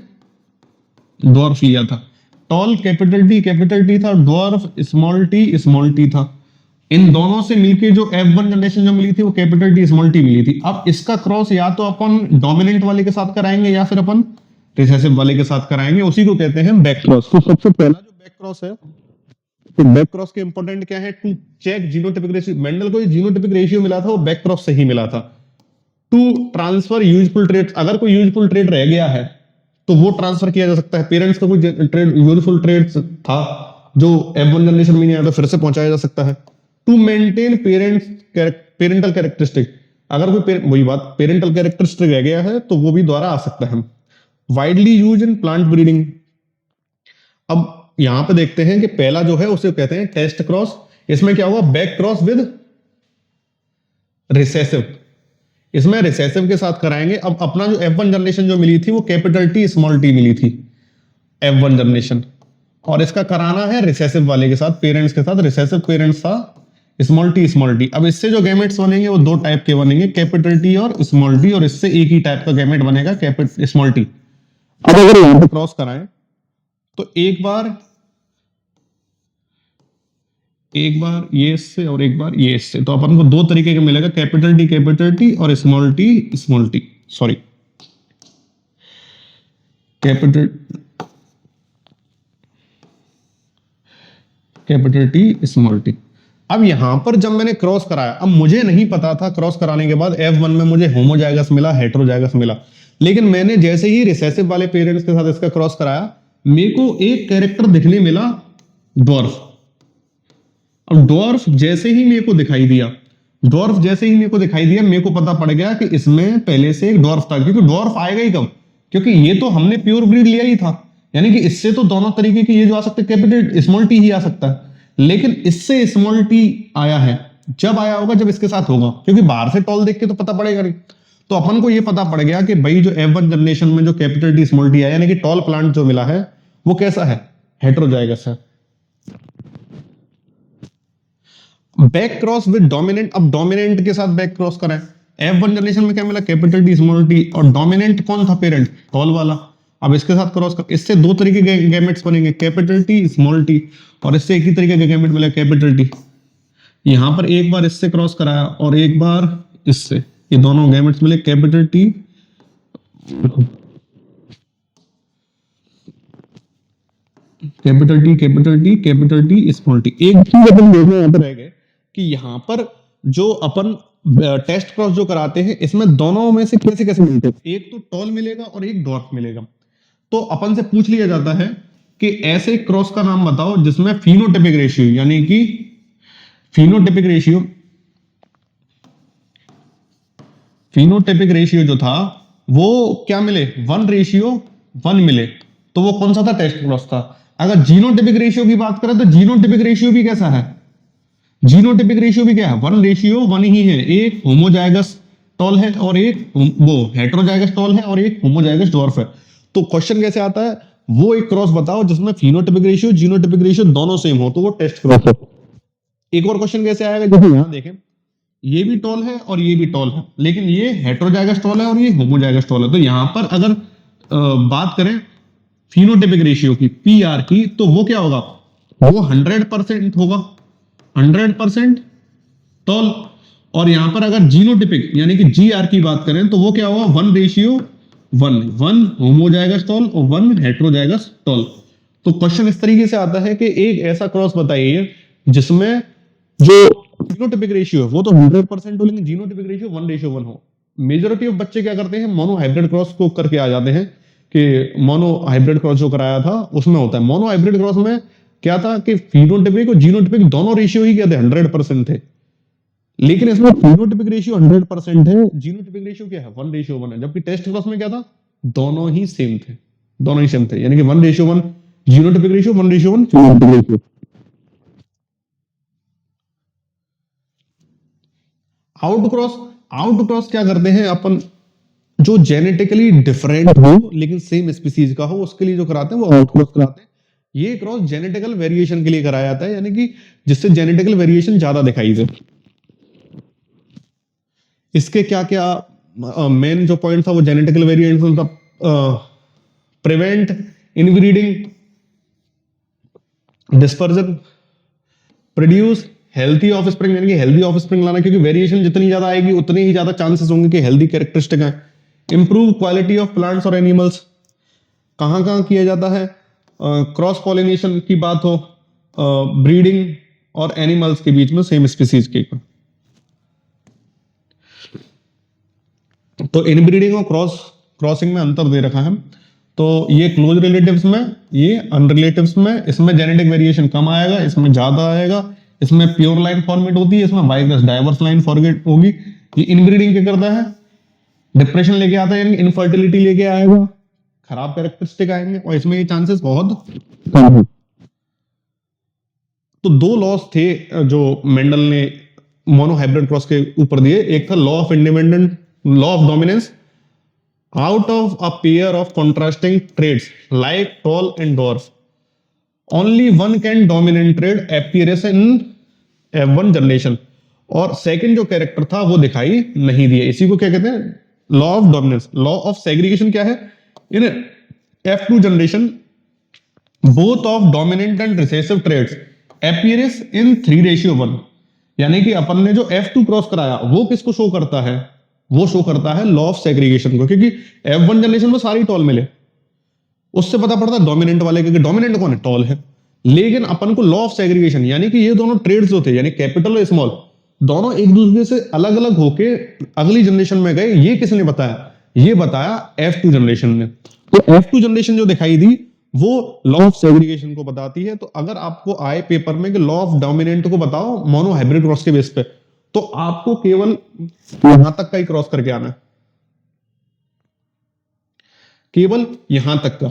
डॉर्फ लिया था। टॉल कैपिटल टी था, डॉर्फ स्मॉल टी था। इन दोनों से मिलके जो F1 जनरेशन जो मिली थी वो कैपिटल टी स्मॉल टी मिली थी। अब इसका क्रॉस या तो अपन डोमिनेंट वाले के साथ कराएंगे या फिर अपन रिसेसिव वाले के साथ कराएंगे, उसी को कहते हैं बैक क्रॉस। तो सबसे पहला जो बैक क्रॉस है, तो बैक क्रॉस के इंपॉर्टेंट क्या है, to check genotypic ratio. Mendel को जीनोटिपिक रेशियो मिला था वो बैक क्रॉस से ही मिला था। टू ट्रांसफर यूजफुल ट्रेट, अगर कोई यूजफुल ट्रेट रह गया है तो वो ट्रांसफर किया जा सकता है। पेरेंट्स का कोई ट्रेड यूजफुल ट्रेड था जो F1 जनरेशन में नहीं आया तो फिर से पहुंचाया जा सकता है। टू मेंटेन पेरेंटल कैरेक्टरिस्टिक, अगर कोई वही बात पेरेंटल कैरेक्टरिस्टिक रह गया है तो वो भी द्वारा आ सकता है। Widely use in plant breeding. अब यहां पे देखते हैं कि पहला जो है उसे कहते हैं टेस्ट क्रॉस। इसमें क्या हुआ, बैक क्रॉस विद रिसेसिव। इसमें रिसेसिव के साथ कराएंगे। अब अपना जो F1 जनरेशन जो मिली थी वो कैपिटल टी स्मॉल टी मिली थी F1 जनरेशन, और इसका कराना है रिसेसिव वाले के साथ, पेरेंट्स के साथ। रिसेसिव पेरेंट्स था स्मॉल टी। अब इससे जो गैमेट्स बनेंगे वो दो टाइप के बनेंगे, कैपिटल टी और स्मॉल टी, और इससे एक ही टाइप का गैमेट बनेगा कैपिटल स्मॉल टी। अब अगर यहां पे क्रॉस कराएं तो एक बार ये इससे और एक बार ये इससे, तो अपन को दो तरीके का मिलेगा, कैपिटल टी और small T, sorry capital T small T. अब यहां पर जब मैंने क्रॉस कराया, अब मुझे नहीं पता था क्रॉस कराने के बाद F1 में मुझे होमोजाइगस मिला, हेटेरोजाइगस मिला, लेकिन मैंने जैसे ही रिसेसिव वाले पेरेंट्स के साथ इसका क्रॉस कराया, मेरे को एक कैरेक्टर दिखने मिला ड्वार्फ। अब ड्वार्फ जैसे ही मेरे को दिखाई दिया, मेरे को पता पड़ गया कि इसमें पहले से एक ड्वार्फ था। क्योंकि ड्वार्फ आएगा ही कब, क्योंकि ये तो हमने प्योर ब्रीड लिया ही था, यानी कि इससे तो दोनों तरीके के ये जो आ सकते हैं कैपिटल स्मॉल टी ही आ सकता है, लेकिन इससे स्मॉल टी आया है। जब आया होगा जब इसके साथ होगा, क्योंकि बाहर से टॉल देख के तो पता पड़ेगा नहीं। तो अपन को ये पता पड़ गया कि भाई जो F1 जनरेशन में जो कैपिटल टी स्मॉल टी आया, यानी कि टॉल प्लांट जो मिला है वो कैसा है, हेटेरोजाइगस है। Back cross with dominant. अब डोमिनेंट के साथ बैक क्रॉस कराएं, F1 जनरेशन में क्या मिला, कैपिटल टी स्मॉल टी, और डोमिनेंट कौन था, पेरेंट टॉल वाला। अब इसके साथ क्रॉस कर, इससे दो तरीके के गैमेट्स बनेंगे, कैपिटल टी स्मॉल टी, और इससे एक ही तरीके का गैमेट मिला, कैपिटल टी। यहां पर एक बार इससे क्रॉस कराया और एक बार इससे, ये दोनों गैमेट्स मिले कैपिटल टी स्मॉल टी। एक चीज अपन देखना यहां पर रह गए कि यहां पर जो अपन टेस्ट क्रॉस जो कराते हैं, इसमें दोनों में से कैसे कैसे मिलते हैं, एक तो टॉल मिलेगा और एक ड्वार्फ मिलेगा। तो अपन से पूछ लिया जाता है कि ऐसे क्रॉस का नाम बताओ जिसमें फिनोटाइपिक रेशियो, यानी कि फिनोटाइपिक रेशियो जो था वो क्या मिले, 1:1 मिले, तो वो कौन सा था, टेस्ट क्रॉस था। अगर जीनोटाइपिक रेशियो की बात करें तो जीनोटाइपिक रेशियो भी कैसा है, जीनोटाइपिक रेशियो भी क्या है, 1:1 ही है। एक होमोजाइगस टॉल है और एक वो हेटेरोजाइगस टॉल है और एक होमोजाइगस ड्वार्फ है। तो क्वेश्चन कैसे आता है, वो एक क्रॉस बताओ जिसमें फिनोटाइपिक रेशियो जीनोटाइपिक रेशियो दोनों सेम हो, तो वो टेस्ट क्रॉस है। एक और क्वेश्चन कैसे आएगा, जैसे यहां देखें, ये भी टॉल है और ये भी टॉल है, लेकिन ये हेटेरोजाइगस टॉल है और ये होमोजाइगस टॉल है। तो यहां पर अगर बात करें फिनोटाइपिक रेशियो की, PR की, तो वो क्या होगा, वो 100% होगा, 100% टॉल। और यहां पर अगर जीनोटाइपिक यानी कि GR की बात करें तो वो क्या होगा, 1:1, 1 होमोजाइगस टॉल और 1 हेटेरोजाइगस टॉल। तो क्वेश्चन इस तरीके से आता है कि एक ऐसा क्रॉस बताइए जिसमें जो फिनोटाइपिक रेशियो है वो तो 100% हो, लेकिन जीनोटाइपिक रेशियो 1:1 हो। मेजॉरिटी ऑफ बच्चे क्या करते हैं, मोनो हाइब्रिड क्रॉस को करके आ जाते हैं कि मोनो हाइब्रिड क्रॉस जो कराया था उसमें होता है। मोनो हाइब्रिड क्रॉस में क्या था कि फिनोटाइपिक और जीनोटाइपिक दोनों रेशियो ही क्या थे, 100% थे, लेकिन इसमें फिनोटाइपिक रेशियो 100% है, जीनोटाइपिक रेशियो क्या है, 1:1 है। जबकि टेस्ट क्रॉस में क्या था, दोनों ही सेम थे, यानी कि 1:1 genotypic ratio, 1:1 phenotypic ratio. Out cross क्या करते हैं अपन, जो जेनेटिकली डिफरेंट हो लेकिन सेम स्पीसीज का हो, उसके लिए जो कराते हैं वो आउट क्रॉस कराते हैं। ये क्रॉस जेनेटिकल वेरिएशन के लिए कराया जाता है, यानी कि जिससे जेनेटिकल वेरिएशन ज्यादा दिखाई दे। इसके क्या क्या मेन जो पॉइंट था वो जेनेटिकल वेरिएशन था, prevent inbreeding, dispersion, produce healthy of spring यानी कि हेल्दी ऑफ स्प्रिंग लाना, क्योंकि वेरिएशन जितनी ज्यादा आएगी उतने ही ज्यादा चांसेस होंगे कि हेल्दी कैरेक्टरिस्टिक है। इंप्रूव क्वालिटी ऑफ प्लांट्स और एनिमल्स, कहाँ कहाँ किया जाता है, क्रॉस पॉलिनेशन की बात हो, ब्रीडिंग और एनिमल्स के बीच में सेम स्पीसीज के। तो इनब्रीडिंग और क्रॉसिंग में अंतर दे रखा है। तो ये क्लोज रिलेटिव्स में, ये अनरिलेटिव्स में, इसमें जेनेटिक वेरिएशन कम आएगा, इसमें ज्यादा आएगा। इसमें प्योर लाइन फॉर्मेट होती है, इसमें वाइब्रस डाइवर्स लाइन फॉर्मेट होगी। ये इनब्रीडिंग क्या करता है, डिप्रेशन लेके आता है, यानी इनफर्टिलिटी लेके आएगा, खराब कैरेक्टरिस्टिक आएंगे, और इसमें ये चांसेस बहुत कम है। तो दो लॉस थे जो मेंडल ने मोनोहाइब्रिड क्रॉस के ऊपर दिए। एक था law of independent, law of dominance, out of a pair of contrasting traits like tall and dwarf, only one can dominant trait appears in F1 generation, और सेकंड जो कैरेक्टर था वो दिखाई नहीं दिया। इसी को क्या कहते हैं, law of dominance. Law of segregation क्या है, इन F2 generation both of dominant and recessive traits appears in 3:1, यानी कि अपन ने जो F2 क्रॉस कराया वो किसको शो करता है, वो शो करता है लॉ ऑफ सेग्रीगेशन को, क्योंकि F1 जनरेशन में सारी टॉल मिले, उससे पता पड़ता है डोमिनेंट वाले, क्योंकि डोमिनेंट कौन है, टॉल है। लेकिन अपन को लॉ ऑफ सेग्रीगेशन यानी कि ये दोनों ट्रेड्स जो थे, यानी कैपिटल और स्मॉल, दोनों एक दूसरे से अलग अलग होके अगली जनरेशन में गए, ये किसने बताया, ये बताया F2 जनरेशन ने। तो F2 जनरेशन जो दिखाई दी वो लॉ ऑफ सेग्रीगेशन को बताती है। तो अगर आपको आए पेपर में कि लॉ ऑफ डोमिनेंट को बताओ मोनो हाइब्रिड क्रॉस के बेस पे, तो आपको केवल यहां तक का ही क्रॉस करके आना है, केवल यहां तक का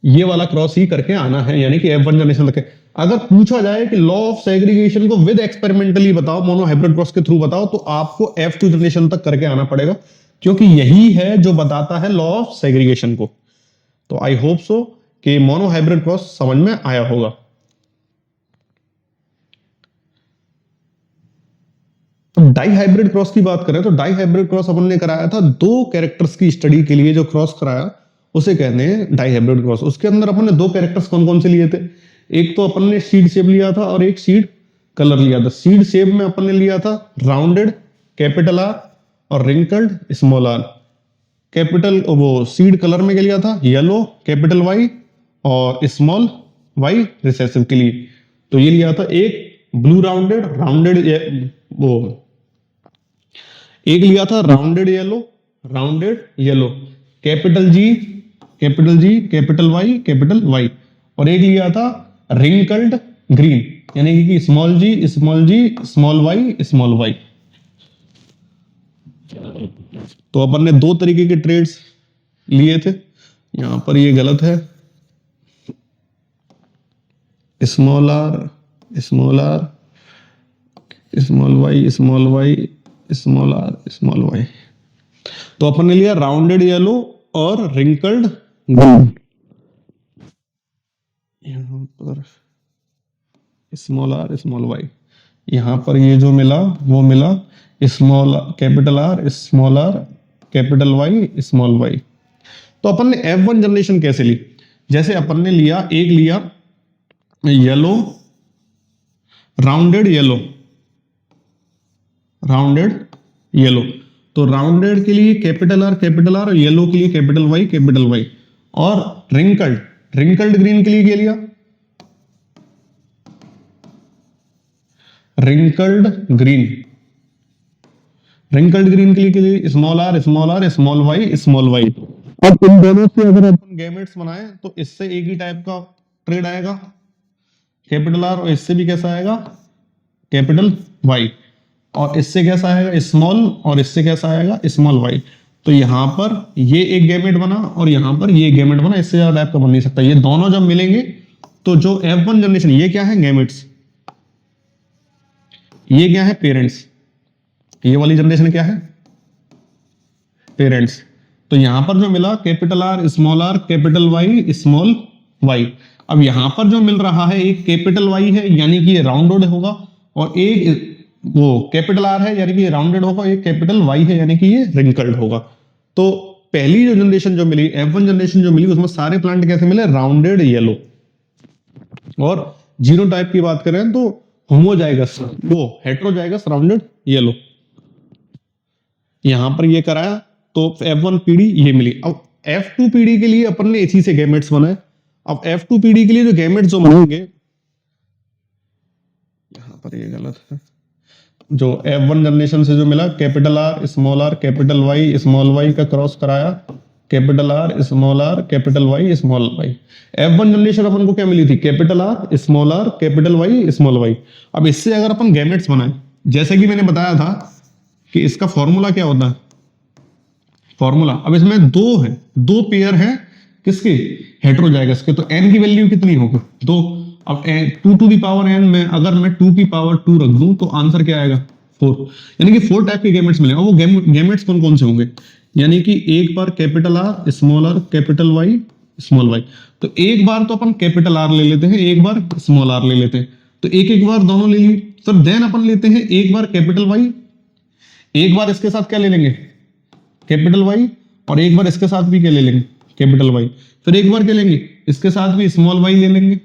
ये वाला क्रॉस ही करके आना है, यानी कि F1 जनरेशन तक है। अगर पूछा जाए कि लॉ ऑफ सेग्रीगेशन को विद एक्सपेरिमेंटली बताओ, मोनो हाइब्रिड क्रॉस के थ्रू बताओ, तो आपको F2 जनरेशन तक करके आना पड़ेगा, क्योंकि यही है जो बताता है लॉ ऑफ सेग्रीगेशन को। तो आई होप सो कि मोनो हाइब्रिड क्रॉस समझ में आया होगा। डाई हाइब्रिड क्रॉस की बात करें तो डाई हाइब्रिड क्रॉस अपन ने कराया था दो कैरेक्टर्स की स्टडी के लिए, जो क्रॉस कराया उसे कहते हैं डाई हाइब्रिड क्रॉस। उसके अंदर अपन ने दो कैरेक्टर्स कौन कौन से लिए थे, एक तो अपन ने सीड शेप लिया था और एक सीड कलर लिया था। सीड शेप में अपन ने लिया था राउंडेड कैपिटल आर और रिंकल्ड स्मॉल आर। कैपिटल वो सीड कलर में क्या लिया था, येलो कैपिटल वाई और स्मॉल वाई रिसेसिव के लिए। तो ये लिया था एक ब्लू राउंडेड, वो एक लिया था rounded yellow capital G capital Y, और एक लिया था रिंकल्ड ग्रीन, यानी कि स्मॉल जी स्मॉल वाई। तो अपन ने दो तरीके के ट्रेड्स लिए थे, यहां पर ये गलत है, small R small Y small Y. तो अपन ने लिया राउंडेड येलो और रिंकल्ड ग्रीन। यहां पर स्मॉल आर स्मॉल वाई, यहां पर ये जो मिला वो मिला small capital R capital Y small Y. तो अपन ने F1 जनरेशन कैसे ली, जैसे अपन ने लिया, एक लिया येलो राउंडेड येलो, तो राउंडेड के लिए कैपिटल आर और येलो के लिए कैपिटल वाई, और रिंकल्ड ग्रीन के लिए क्या लिया, रिंकल्ड ग्रीन के लिए स्मॉल आर स्मॉल वाई। अब इन दोनों से अगर अपन गैमेट्स बनाए तो इससे एक ही टाइप का ट्रेड आएगा कैपिटल आर, और इससे भी कैसा आएगा कैपिटल वाई, और इससे कैसा आएगा स्मॉल, और इससे कैसा आएगा स्मॉल वाई। तो यहां पर ये एक गैमेट बना और यहां पर ये गैमेट बना, इससे ज्यादा टाइप का बन नहीं सकता। ये दोनों जब मिलेंगे तो जो F1 जनरेशन, ये क्या है गैमेट्स, ये क्या है पेरेंट्स, ये वाली जनरेशन क्या है पेरेंट्स। तो यहां पर जो मिला capital R capital Y small Y. अब यहां पर जो मिल रहा है एक कैपिटल वाई है, यानी कि ये राउंडेड होगा, और एक वो कैपिटल आर है, यानी कि ये राउंडेड होगा, एक कैपिटल वाई है, यानी कि ये रिंकल्ड होगा। तो पहली जो जनरेशन जो मिली F1 जनरेशन जो मिली, उसमें सारे प्लांट कैसे मिले, राउंडेड येलो। और जीनोटाइप की बात करें तो होमोजाइगस, वो हेट्रोजाइगस राउंडेड येलो। यहां पर ये कराया तो F1 पीढ़ी ये मिली। अब F2 पीढ़ी के लिए अपन ने इसी से गैमेट्स बनाए। अब F2 पीढ़ी के लिए जो गैमेट्स जो बनेंगे, यहां पर ये गलत है, जो F1 जनरेशन से जो मिला capital R small R capital Y small Y का क्रॉस कराया, capital R capital Y small Y. F1 generation अपन को क्या मिली थी, capital R capital Y small Y. अब इससे अगर अपन गैमेट्स बनाए, जैसे कि मैंने बताया था कि इसका फॉर्मूला क्या होता है, फॉर्मूला, अब इसमें दो पेयर है किसके, हेट्रोजाइगस के, तो n की वैल्यू कितनी होगी, दो। अब 2 टू दी पावर n में अगर मैं 2 की पावर 2 रख दूं तो आंसर क्या आएगा, 4। यानी कि 4 टाइप के गैमेट्स मिलेंगे। और वो गैमेट्स कौन कौन से होंगे, यानी कि एक बार capital R capital Y small Y. तो एक बार तो अपन कैपिटल आर ले लेते हैं, एक बार स्मॉल आर ले लेते हैं, तो एक एक बार दोनों ले ली। फिर देन अपन लेते हैं एक बार कैपिटल वाई, एक बार इसके साथ क्या ले लेंगे, कैपिटल वाई, और एक बार इसके साथ भी क्या ले लेंगे, कैपिटल वाई। फिर एक बार क्या लेंगे, इसके साथ भी स्मॉल वाई ले लेंगे,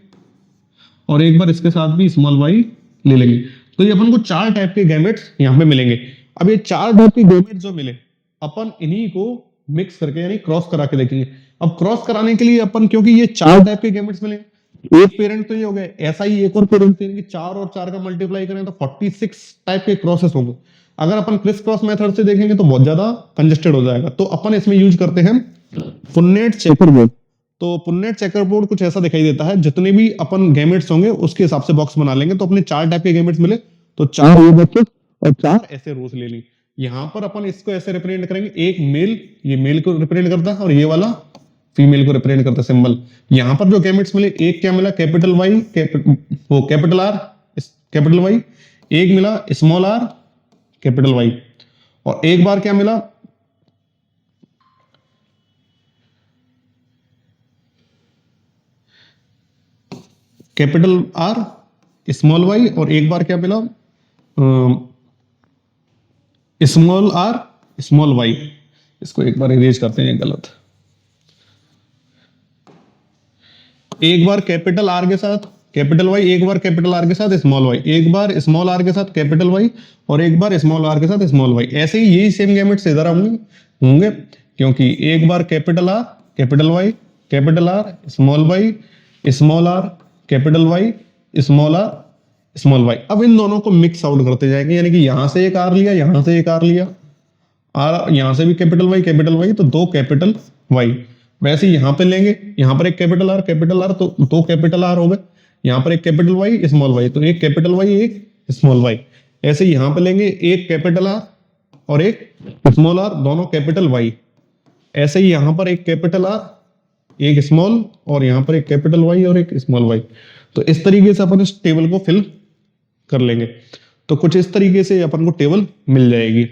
और एक बार इसके साथ भी स्मॉल वाई ले लेंगे। तो ये अपन को 4 टाइप के गैमेट्स यहाँ पे मिलेंगे। अब ये 4 टाइप के गैमेट्स जो मिले, अपन इन्हीं को मिक्स करके यानी क्रॉस करा के देखेंगे। अब क्रॉस कराने के लिए अपन, क्योंकि ये 4 टाइप के गैमेट्स मिले, एक पेरेंट तो ये हो गया, ऐसा ही एक और पेरेंट, 4 और 4 का मल्टीप्लाई करें तो 46 टाइप के क्रॉसेस होंगे। अगर अपन क्रिस क्रॉस मेथड से देखेंगे तो बहुत ज्यादा कंजेस्टेड हो जाएगा, तो अपन इसमें यूज करते हैं पुन्नेट चेकरबोर्ड। तो पुन्नेट चेकरबोर्ड कुछ ऐसा दिखाई देता है, जितने भी अपन गैमेट्स होंगे उसके हिसाब से बॉक्स बना लेंगे। तो अपने 4 टाइप के गैमेट्स मिले, तो 4 ये बॉक्सेस और 4 ऐसे रोज ले ली। यहां पर अपन इसको ऐसे रिप्रेजेंट करेंगे, एक मेल, ये मेल को रिप्रेजेंट करता है, और ये वाला फीमेल को रिप्रेजेंट करता है सिंबल। यहां पर जो गैमेट्स मिले, एक क्या मिला, कैपिटल वाई वो कैपिटल आर कैपिटल वाई, एक मिला स्मॉल आर कैपिटल वाई, और एक बार क्या मिला, कैपिटल आर स्मॉल वाई, और एक बार क्या मिला, स्मॉल आर स्मॉल वाई। इसको एक बार इरेज करते हैं, गलत। एक बार कैपिटल आर के साथ कैपिटल वाई, एक बार कैपिटल आर के साथ स्मॉल वाई, एक बार स्मॉल आर के साथ कैपिटल वाई, और एक बार स्मॉल आर के साथ स्मॉल वाई। ऐसे ही यही सेम गैमेट्स इधर होंगे, क्योंकि एक बार capital R capital Y capital R small Y small R capital Y small R small Y. अब इन दोनों को मिक्स आउट करते जाएंगे, यानी कि यहां से एक आर लिया, यहां से एक आर लिया, आर यहां से भी कैपिटल वाई, तो 2 कैपिटल वाई। वैसे यहां पे लेंगे, यहां पर एक कैपिटल आर तो 2 कैपिटल आर हो गए, यहां पर एक कैपिटल वाई स्मॉल वाई, तो एक कैपिटल वाई एक स्मॉल वाई। ऐसे यहां पे लेंगे एक कैपिटल आर और एक स्मॉल आर, दोनों कैपिटल वाई। ऐसे ही यहां पर एक कैपिटल आर एक स्मॉल, और यहां पर एक कैपिटल वाई और एक स्मॉल वाई। तो इस तरीके से अपन इस टेबल को फिल कर लेंगे। तो कुछ इस तरीके से अपन को टेबल मिल जाएगी,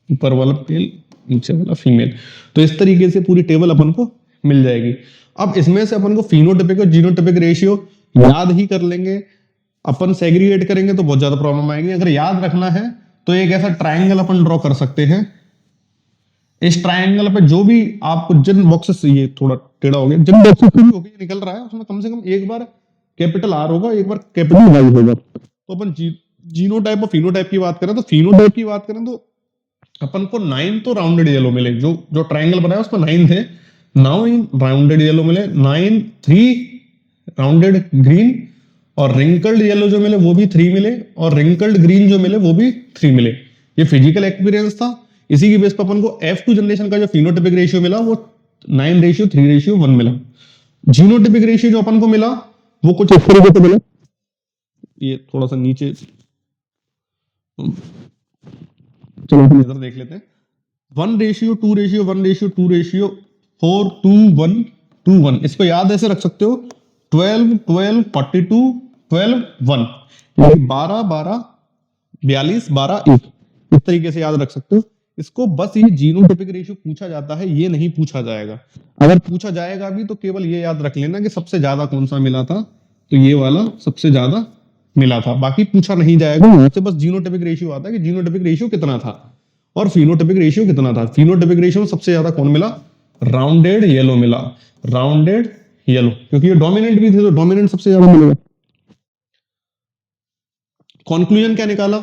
ऊपर वाला मेल नीचे वाला फीमेल। तो इस तरीके से पूरी टेबल अपन को मिल जाएगी। अब इसमें से अपन को फिनोटाइपिक और जीनोटाइपिक रेशियो याद ही कर लेंगे। अपन सेग्रीगेट करेंगे तो बहुत ज्यादा प्रॉब्लम आएगी। अगर याद रखना है तो एक ऐसा ट्राइंगल अपन ड्रॉ कर सकते हैं। इस ट्राइंगल पे जो भी आपको जिन बॉक्सेस, ये थोड़ा टेढ़ा हो गया, जिन बॉक्सेस से भी होके निकल रहा है उसमें कम से कम एक बार कैपिटल आर होगा, एक बार कैपिटल वाई होगा। तो अपन जीनोटाइप और फिनोटाइप की बात करें तो फिनोटाइप की बात करें तो अपन को 9 तो राउंडेड येलो मिले, जो ट्राइंगल बनाया उसमें 9 थे, 9 राउंडेड येलो मिले, 9 3 राउंडेड ग्रीन, और रिंकल्ड येलो जो मिले वो भी 3 मिले, और रिंकल्ड ग्रीन जो मिले वो भी 3 मिले। ये फिजिकल एक्सपीरियंस था। इसी की बेस पर अपन को F2 जनरेशन का जो फिनोटाइपिक रेशियो मिला वो 9:3:1 मिला। जीनोटाइपिक रेशियो जो अपन को मिला वो कुछ इस तरीके से मिला, ये थोड़ा सा नीचे, चलो हम इधर देख लेते हैं। 1:2:1:2:4:2:1:2:1। इसको याद ऐसे रख सकते हो, 12 12 42 12 1, 12 12 42 12 1, इस तरीके से याद रख सकते हो इसको। बस ये जीनोटाइपिक रेशियो पूछा जाता है, ये नहीं पूछा जाएगा। अगर पूछा जाएगा भी तो केवल ये याद रख लेना कि सबसे ज्यादा कौन सा मिला था, तो ये वाला सबसे ज्यादा मिला था। बाकी पूछा नहीं जाएगा, यहाँ से बस जीनोटाइपिक रेशियो आता है कि जीनोटाइपिक रेशियो कितना था और फिनोटाइपिक रेशियो कितना था। फिनोटाइपिक रेशियो में सबसे ज्यादा कौन मिला, राउंडेड येलो मिला, राउंडेड येलो, क्योंकि ये डोमिनेंट भी थे तो डोमिनेंट सबसे ज्यादा मिलेगा। कॉन्क्लूजन क्या निकाला?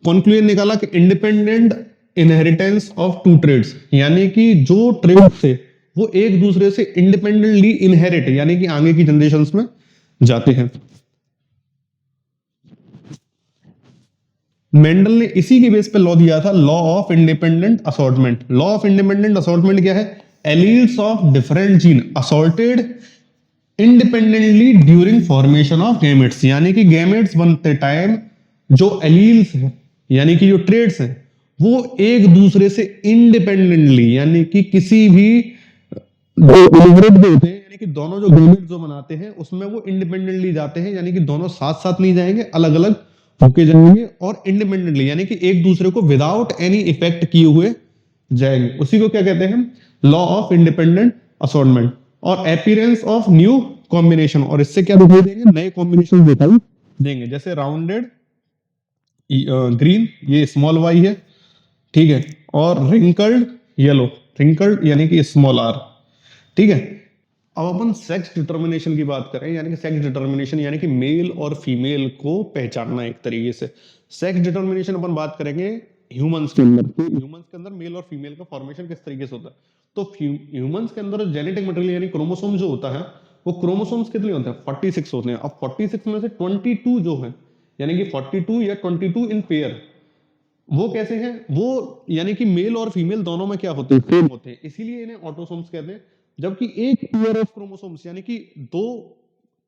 कॉन्क्लूजन निकाला कि independent inheritance of two traits, यानी कि जो ट्रेड्स थे वो एक दूसरे से इंडिपेंडेंटली इनहेरिट यानी कि आगे की जनरेशंस में जाते हैं। मेंडल ने इसी के बेस पे लॉ दिया था, law of independent assortment. Law of independent assortment क्या है? Alleles of different gene assorted independently during formation of gametes, यानी कि गैमेट्स बनते टाइम जो एलील्स हैं यानी कि जो ट्रेड्स हैं वो एक दूसरे से इंडिपेंडेंटली यानी कि किसी भी जो इनहेरिट होते हैं यानी कि दोनों जो गैमेट्स जो बनाते हैं उसमें वो इंडिपेंडेंटली जाते हैं, यानी कि दोनों साथ साथ नहीं जाएंगे, अलग अलग होके जाएंगे और इंडिपेंडेंटली यानी कि एक दूसरे को विदाउट एनी इफेक्ट किए हुए जाएंगे। उसी को क्या कहते हैं? Law of independent assortment. और अपीयरेंस ऑफ न्यू कॉम्बिनेशन, और इससे क्या दिखाई देंगे? नए कॉम्बिनेशन दिखाई देंगे, जैसे राउंडेड ग्रीन, ये स्मॉल वाई है, ठीक है, और रिंकल्ड येलो, रिंकल्ड यानी कि स्मॉल आर, ठीक है। अब अपन सेक्स डिटर्मिनेशन की बात करें, यानी कि सेक्स डिटर्मिनेशन यानी कि मेल और फीमेल को पहचानना एक तरीके से। सेक्स डिटर्मिनेशन अपन बात करेंगे ह्यूमंस के अंदर, तो ह्यूमंस के अंदर मेल और फीमेल का फॉर्मेशन किस तरीके से होता है। तो ह्यूमंस के अंदर जेनेटिक मटेरियल यानी क्रोमोसोम जो होता है वो क्रोमोसोम्स कितने होते हैं? 46 होते हैं। अब 46 में से 22 जो है यानी कि 42 या 22 इन पेयर, वो कैसे हैं? वो यानी कि मेल और फीमेल दोनों में क्या होते हैं? सेम होते हैं, इसीलिए इन्हें ऑटोसोम्स कहते हैं। जबकि एक पेयर ऑफ क्रोमोसोम्स यानी कि दो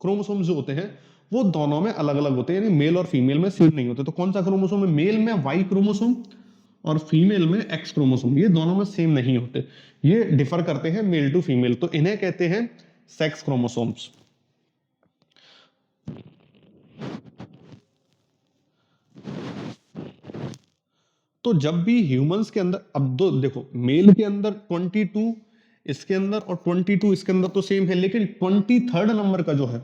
क्रोमोसोम्स जो होते हैं वो दोनों में अलग अलग होते हैं, यानी मेल और फीमेल में सेम नहीं होते। तो कौन सा क्रोमोसोम है? मेल में वाई क्रोमोसोम और फीमेल में एक्स क्रोमोसोम, ये दोनों में सेम नहीं होते, ये डिफर करते हैं मेल टू फीमेल, तो इन्हें कहते हैं सेक्स क्रोमोसोम्स। तो जब भी ह्यूमंस के अंदर, अब दो देखो, मेल के अंदर 22 इसके अंदर और 22 इसके अंदर तो सेम है, लेकिन 23rd नंबर का जो है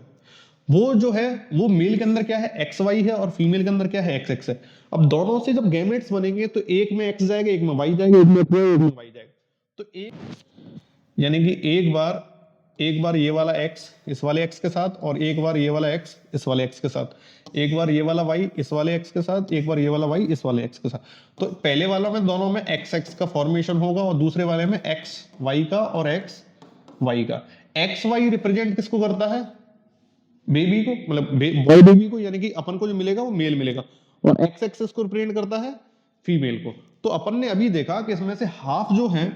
वो मेल के अंदर क्या है? एक्स वाई है, और फीमेल के अंदर क्या है? एक्स एक्स है। अब दोनों से जब गैमेट्स बनेंगे तो एक में एक्स जाएगा, एक में वाई जाएगा, एक में एक्स जाएगा, एक में वाई जाएगा। तो एक यानी कि एक बार ये वाला x इस वाले x के साथ, और एक बार ये वाला x इस वाले x के साथ, एक बार ये वाला y इस वाले x के साथ, एक बार ये वाला y इस वाले x के साथ। तो पहले वाला में दोनों में x x का फॉर्मेशन होगा, और दूसरे वाले में x y का और x y का। x y रिप्रेजेंट किसको करता है? बेबी को, मतलब बॉय बेबी को, यानी कि अपन को जो मिलेगा वो मेल मिलेगा, और x एक्सिस को रिप्रेजेंट करता है फीमेल को। तो अपन ने अभी देखा कि इसमें से हाफ जो है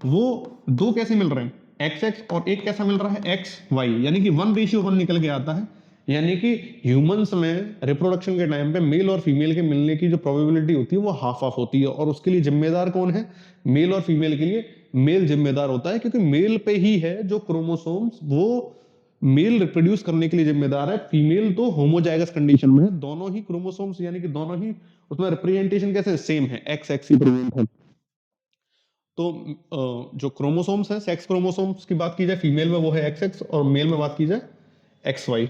वो दो कैसे मिल रहे हैं? एक्स एक्स, और एक कैसा मिल रहा है? एक्स वाई, यानी कि 1:1 निकल के आता है। यानी कि ह्यूमंस में रिप्रोडक्शन के टाइम पे मेल और फीमेल के मिलने की जो प्रोबेबिलिटी होती है वो हाफ हाफ होती है, और उसके लिए जिम्मेदार कौन है? मेल और फीमेल के लिए मेल जिम्मेदार होता है, क्योंकि मेल पे ही है जो क्रोमोसोम्स वो मेल रिप्रोड्यूस करने के लिए जिम्मेदार है। फीमेल तो होमोजाइगस कंडीशन में है, दोनों ही क्रोमोसोम्स यानी कि दोनों ही उसमें रिप्रेजेंटेशन कैसे सेम है, एक्स एक्स ही प्रेजेंट है। तो जो क्रोमोसोम्स हैं, सेक्स क्रोमोसोम्स की बात की जाए फीमेल में वो है एक्स एक्स, और मेल में बात की जाए एक्स वाई।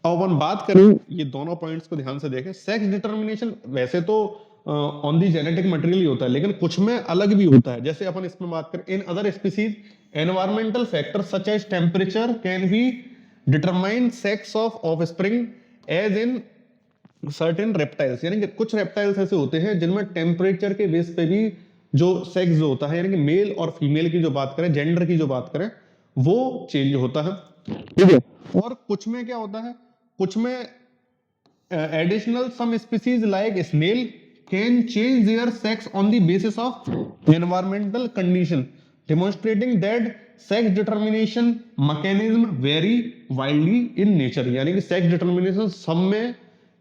अब अपन बात करें, ये दोनों पॉइंट्स को ध्यान से देखें। सेक्स डिटर्मिनेशन वैसे तो ऑन दी जेनेटिक मटेरियल ही होता है, लेकिन कुछ में अलग भी होता है। जैसे अपन इसमें बात करें, in other species environmental factor such as temperature can be determine sex of offspring as in certain reptiles, यानी कि कुछ रेप्टाइल्स ऐसे होते हैं जिनमें टेम्परेचर के बेस पे भी जो सेक्स जो होता है, यानी कि मेल और फीमेल की जो बात करें, जेंडर की जो बात करें, वो चेंज होता है, ठीक है। और कुछ में क्या होता है? कुछ में additional some species like snail can change their sex on the basis of environmental condition, demonstrating that sex determination mechanism very wildly in nature. यानी कि सेक्स डिटर्मिनेशन सब में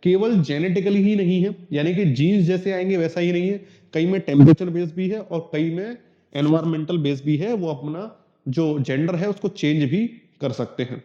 केवल जेनेटिकली ही नहीं है, यानी कि जीन्स जैसे आएंगे वैसा ही नहीं है, कई में टेम्परेचर बेस भी है और कई में एनवायरमेंटल बेस भी है। वो अपना जो जेंडर है उसको चेंज भी कर सकते हैं।